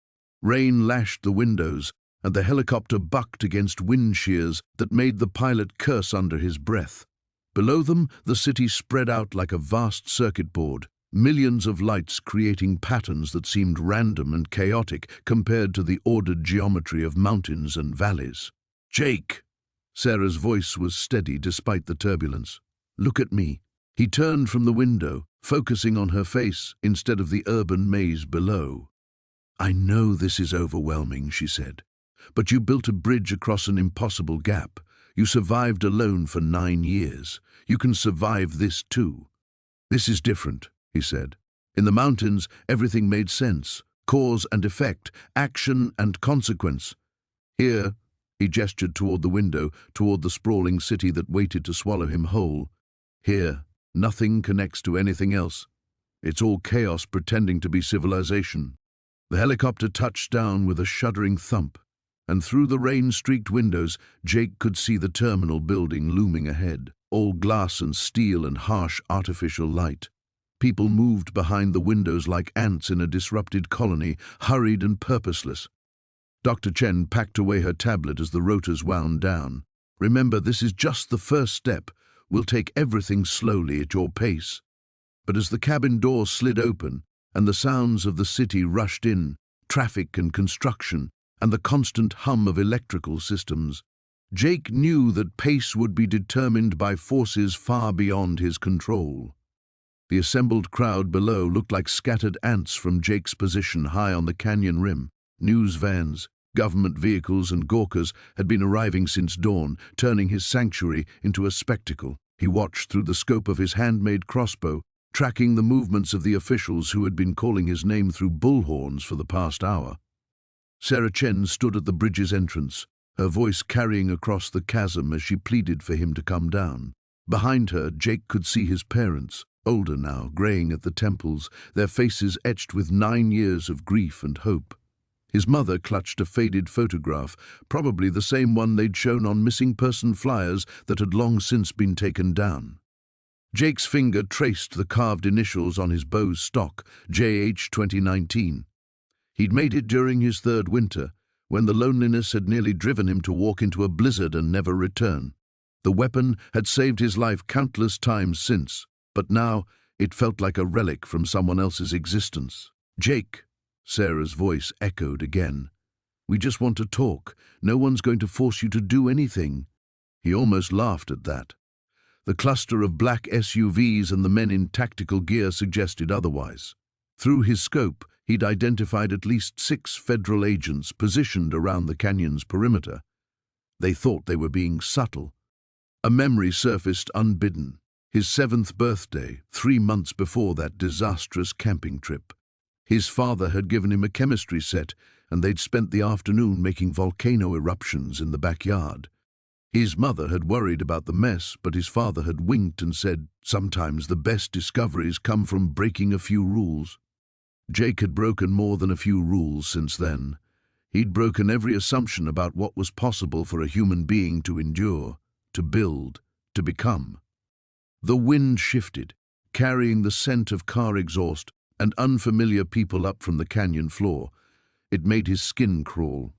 Rain lashed the windows, and the helicopter bucked against wind shears that made the pilot curse under his breath. Below them, the city spread out like a vast circuit board, millions of lights creating patterns that seemed random and chaotic compared to the ordered geometry of mountains and valleys. "Jake!" Sarah's voice was steady despite the turbulence. "Look at me." He turned from the window, focusing on her face instead of the urban maze below. "I know this is overwhelming," she said, "but you built a bridge across an impossible gap. You survived alone for 9 years. You can survive this too." "This is different," he said. "In the mountains, everything made sense. Cause and effect, action and consequence. Here," he gestured toward the window, toward the sprawling city that waited to swallow him whole. "Here, nothing connects to anything else. It's all chaos pretending to be civilization." The helicopter touched down with a shuddering thump, and through the rain-streaked windows, Jake could see the terminal building looming ahead, all glass and steel and harsh artificial light. People moved behind the windows like ants in a disrupted colony, hurried and purposeless. Dr. Chen packed away her tablet as the rotors wound down. "Remember, this is just the first step. We'll take everything slowly at your pace." But as the cabin door slid open and the sounds of the city rushed in, traffic and construction, and the constant hum of electrical systems, Jake knew that pace would be determined by forces far beyond his control. The assembled crowd below looked like scattered ants from Jake's position high on the canyon rim. News vans, government vehicles and Gawkers had been arriving since dawn, turning his sanctuary into a spectacle. He watched through the scope of his handmade crossbow, tracking the movements of the officials who had been calling his name through bullhorns for the past hour. Sarah Chen stood at the bridge's entrance, her voice carrying across the chasm as she pleaded for him to come down. Behind her, Jake could see his parents, older now, graying at the temples, their faces etched with 9 years of grief and hope. His mother clutched a faded photograph, probably the same one they'd shown on missing person flyers that had long since been taken down. Jake's finger traced the carved initials on his bow's stock, JH 2019. He'd made it during his 3rd winter, when the loneliness had nearly driven him to walk into a blizzard and never return. The weapon had saved his life countless times since, but now it felt like a relic from someone else's existence. "Jake," Sarah's voice echoed again. "We just want to talk. No one's going to force you to do anything." He almost laughed at that. The cluster of black SUVs and the men in tactical gear suggested otherwise. Through his scope, he'd identified at least 6 federal agents positioned around the canyon's perimeter. They thought they were being subtle. A memory surfaced unbidden. His 7th birthday, 3 months before that disastrous camping trip. His father had given him a chemistry set, and they'd spent the afternoon making volcano eruptions in the backyard. His mother had worried about the mess, but his father had winked and said, "Sometimes the best discoveries come from breaking a few rules." Jake had broken more than a few rules since then. He'd broken every assumption about what was possible for a human being to endure, to build, to become. The wind shifted, carrying the scent of car exhaust and unfamiliar people up from the canyon floor. It made his skin crawl.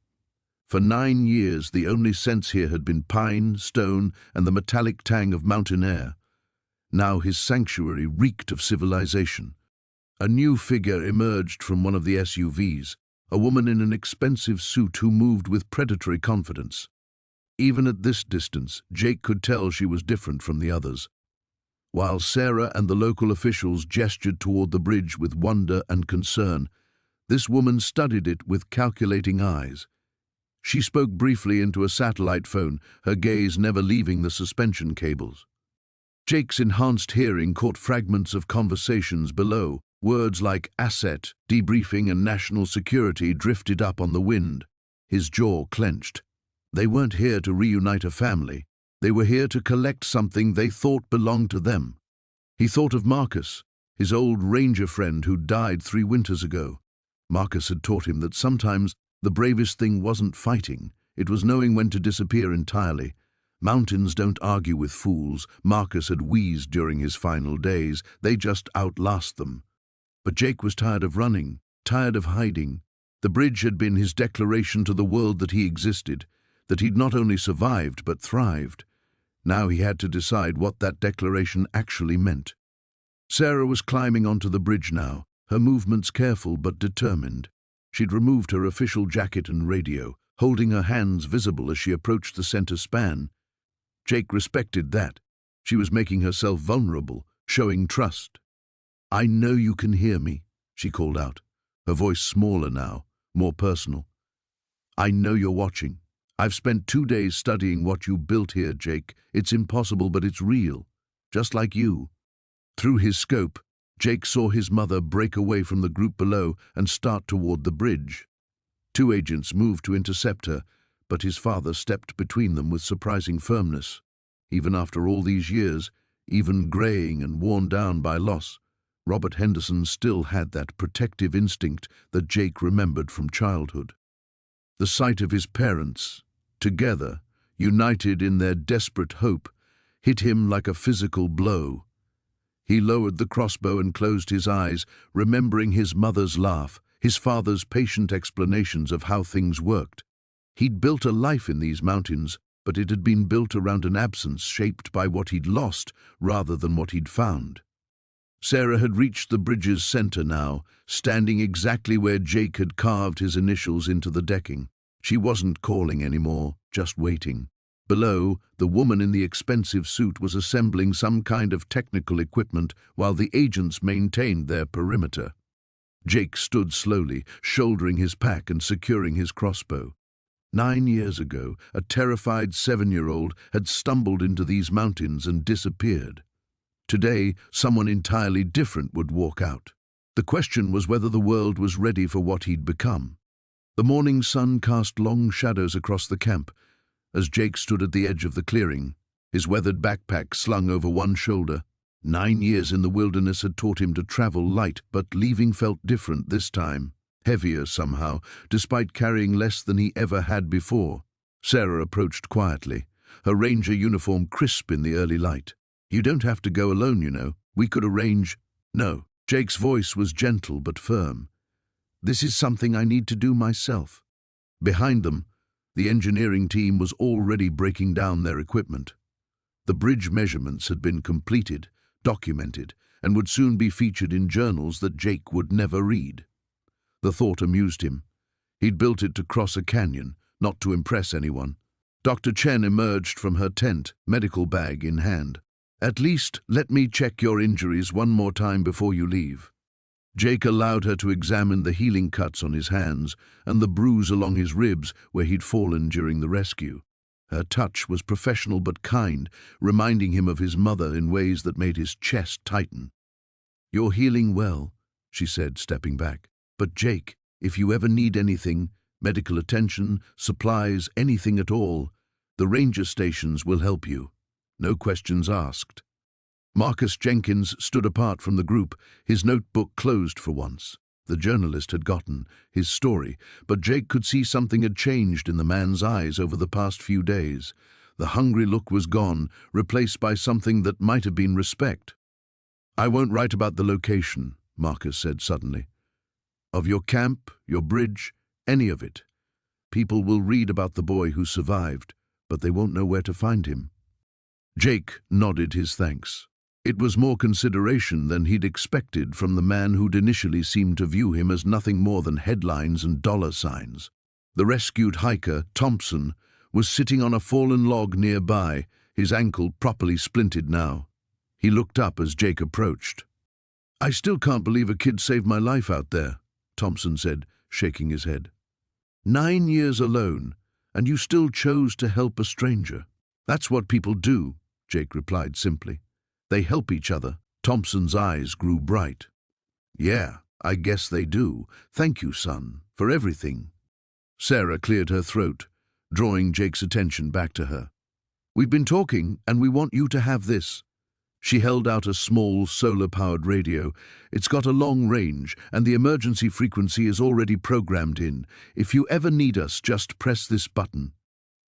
For 9 years, the only scents here had been pine, stone, and the metallic tang of mountain air. Now his sanctuary reeked of civilization. A new figure emerged from one of the SUVs, a woman in an expensive suit who moved with predatory confidence. Even at this distance, Jake could tell she was different from the others. While Sarah and the local officials gestured toward the bridge with wonder and concern, this woman studied it with calculating eyes. She spoke briefly into a satellite phone, her gaze never leaving the suspension cables. Jake's enhanced hearing caught fragments of conversations below. Words like asset, debriefing, and national security drifted up on the wind. His jaw clenched. They weren't here to reunite a family. They were here to collect something they thought belonged to them. He thought of Marcus, his old ranger friend who died 3 winters ago. Marcus had taught him that sometimes the bravest thing wasn't fighting, it was knowing when to disappear entirely. Mountains don't argue with fools, Marcus had wheezed during his final days. They just outlast them. But Jake was tired of running, tired of hiding. The bridge had been his declaration to the world that he existed, that he'd not only survived but thrived. Now he had to decide what that declaration actually meant. Sarah was climbing onto the bridge now, her movements careful but determined. She'd removed her official jacket and radio, holding her hands visible as she approached the center span. Jake respected that. She was making herself vulnerable, showing trust. "I know you can hear me," she called out, her voice smaller now, more personal. "I know you're watching. I've spent 2 days studying what you built here, Jake. It's impossible, but it's real. Just like you." Through his scope, Jake saw his mother break away from the group below and start toward the bridge. 2 agents moved to intercept her, but his father stepped between them with surprising firmness. Even after all these years, even graying and worn down by loss, Robert Henderson still had that protective instinct that Jake remembered from childhood. The sight of his parents, together, united in their desperate hope, hit him like a physical blow. He lowered the crossbow and closed his eyes, remembering his mother's laugh, his father's patient explanations of how things worked. He'd built a life in these mountains, but it had been built around an absence shaped by what he'd lost rather than what he'd found. Sarah had reached the bridge's center now, standing exactly where Jake had carved his initials into the decking. She wasn't calling anymore, just waiting. Below, the woman in the expensive suit was assembling some kind of technical equipment while the agents maintained their perimeter. Jake stood slowly, shouldering his pack and securing his crossbow. 9 years ago, a terrified 7-year-old had stumbled into these mountains and disappeared. Today, someone entirely different would walk out. The question was whether the world was ready for what he'd become. The morning sun cast long shadows across the camp as Jake stood at the edge of the clearing, his weathered backpack slung over one shoulder. 9 years in the wilderness had taught him to travel light, but leaving felt different this time, heavier somehow, despite carrying less than he ever had before. Sarah approached quietly, her ranger uniform crisp in the early light. "You don't have to go alone, you know. We could arrange—" "No." Jake's voice was gentle but firm. "This is something I need to do myself." Behind them, the engineering team was already breaking down their equipment. The bridge measurements had been completed, documented, and would soon be featured in journals that Jake would never read. The thought amused him. He'd built it to cross a canyon, not to impress anyone. Dr. Chen emerged from her tent, medical bag in hand. "At least let me check your injuries one more time before you leave." Jake allowed her to examine the healing cuts on his hands and the bruise along his ribs where he'd fallen during the rescue. Her touch was professional but kind, reminding him of his mother in ways that made his chest tighten. "You're healing well," she said, stepping back. "But Jake, if you ever need anything, medical attention, supplies, anything at all, the ranger stations will help you. No questions asked." Marcus Jenkins stood apart from the group, his notebook closed for once. The journalist had gotten his story, but Jake could see something had changed in the man's eyes over the past few days. The hungry look was gone, replaced by something that might have been respect. "I won't write about the location," Marcus said suddenly. "Of your camp, your bridge, any of it. People will read about the boy who survived, but they won't know where to find him." Jake nodded his thanks. It was more consideration than he'd expected from the man who'd initially seemed to view him as nothing more than headlines and dollar signs. The rescued hiker, Thompson, was sitting on a fallen log nearby, his ankle properly splinted now. He looked up as Jake approached. "I still can't believe a kid saved my life out there," Thompson said, shaking his head. 9 years alone, and you still chose to help a stranger." "That's what people do," Jake replied simply. They help each other. Thompson's eyes grew bright. Yeah, I guess they do. Thank you, son, for everything. Sarah cleared her throat, drawing Jake's attention back to her. We've been talking, and we want you to have this. She held out a small, solar-powered radio. It's got a long range, and the emergency frequency is already programmed in. If you ever need us, just press this button.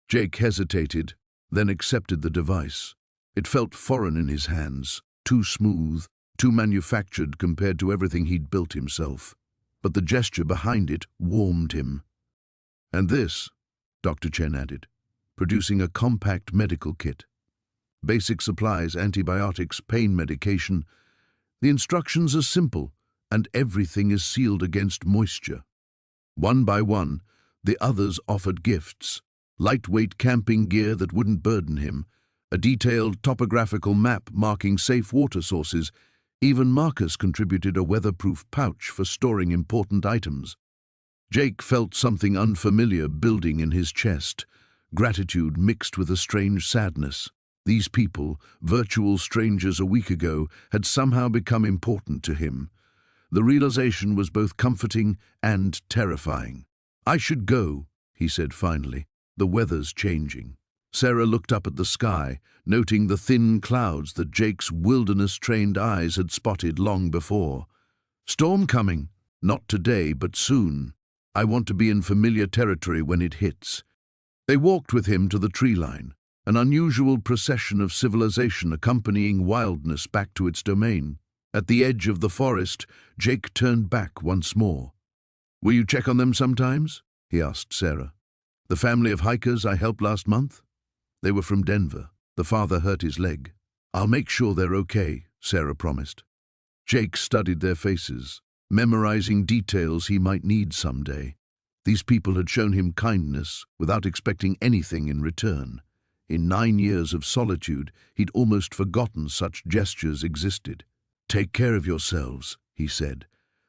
Jake hesitated, then accepted the device. It felt foreign in his hands, too smooth, too manufactured compared to everything he'd built himself. But the gesture behind it warmed him. And this, Dr. Chen added, producing a compact medical kit. Basic supplies, antibiotics, pain medication. The instructions are simple, and everything is sealed against moisture. One by one, the others offered gifts. Lightweight camping gear that wouldn't burden him, a detailed topographical map marking safe water sources. Even Marcus contributed a weatherproof pouch for storing important items. Jake felt something unfamiliar building in his chest, gratitude mixed with a strange sadness. These people, virtual strangers a week ago, had somehow become important to him. The realization was both comforting and terrifying. I should go, he said finally. The weather's changing. Sarah looked up at the sky, noting the thin clouds that Jake's wilderness-trained eyes had spotted long before. Storm coming. Not today, but soon. I want to be in familiar territory when it hits. They walked with him to the tree line, an unusual procession of civilization accompanying wildness back to its domain. At the edge of the forest, Jake turned back once more. Will you check on them sometimes? He asked Sarah. The family of hikers I helped last month? They were from Denver. The father hurt his leg. I'll make sure they're okay, Sarah promised. Jake studied their faces, memorizing details he might need someday. These people had shown him kindness without expecting anything in return. In 9 years of solitude, he'd almost forgotten such gestures existed. Take care of yourselves, he said,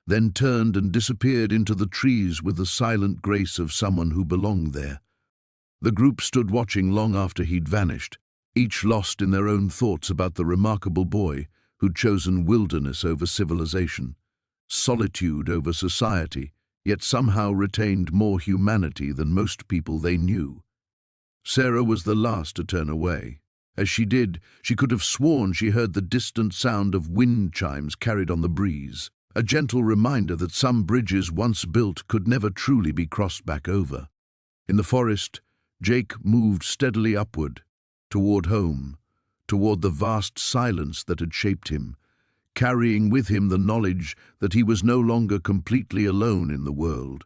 then turned and disappeared into the trees with the silent grace of someone who belonged there. The group stood watching long after he'd vanished, each lost in their own thoughts about the remarkable boy who'd chosen wilderness over civilization, solitude over society, yet somehow retained more humanity than most people they knew. Sarah was the last to turn away. As she did, she could have sworn she heard the distant sound of wind chimes carried on the breeze, a gentle reminder that some bridges once built could never truly be crossed back over. In the forest, Jake moved steadily upward, toward home, toward the vast silence that had shaped him, carrying with him the knowledge that he was no longer completely alone in the world.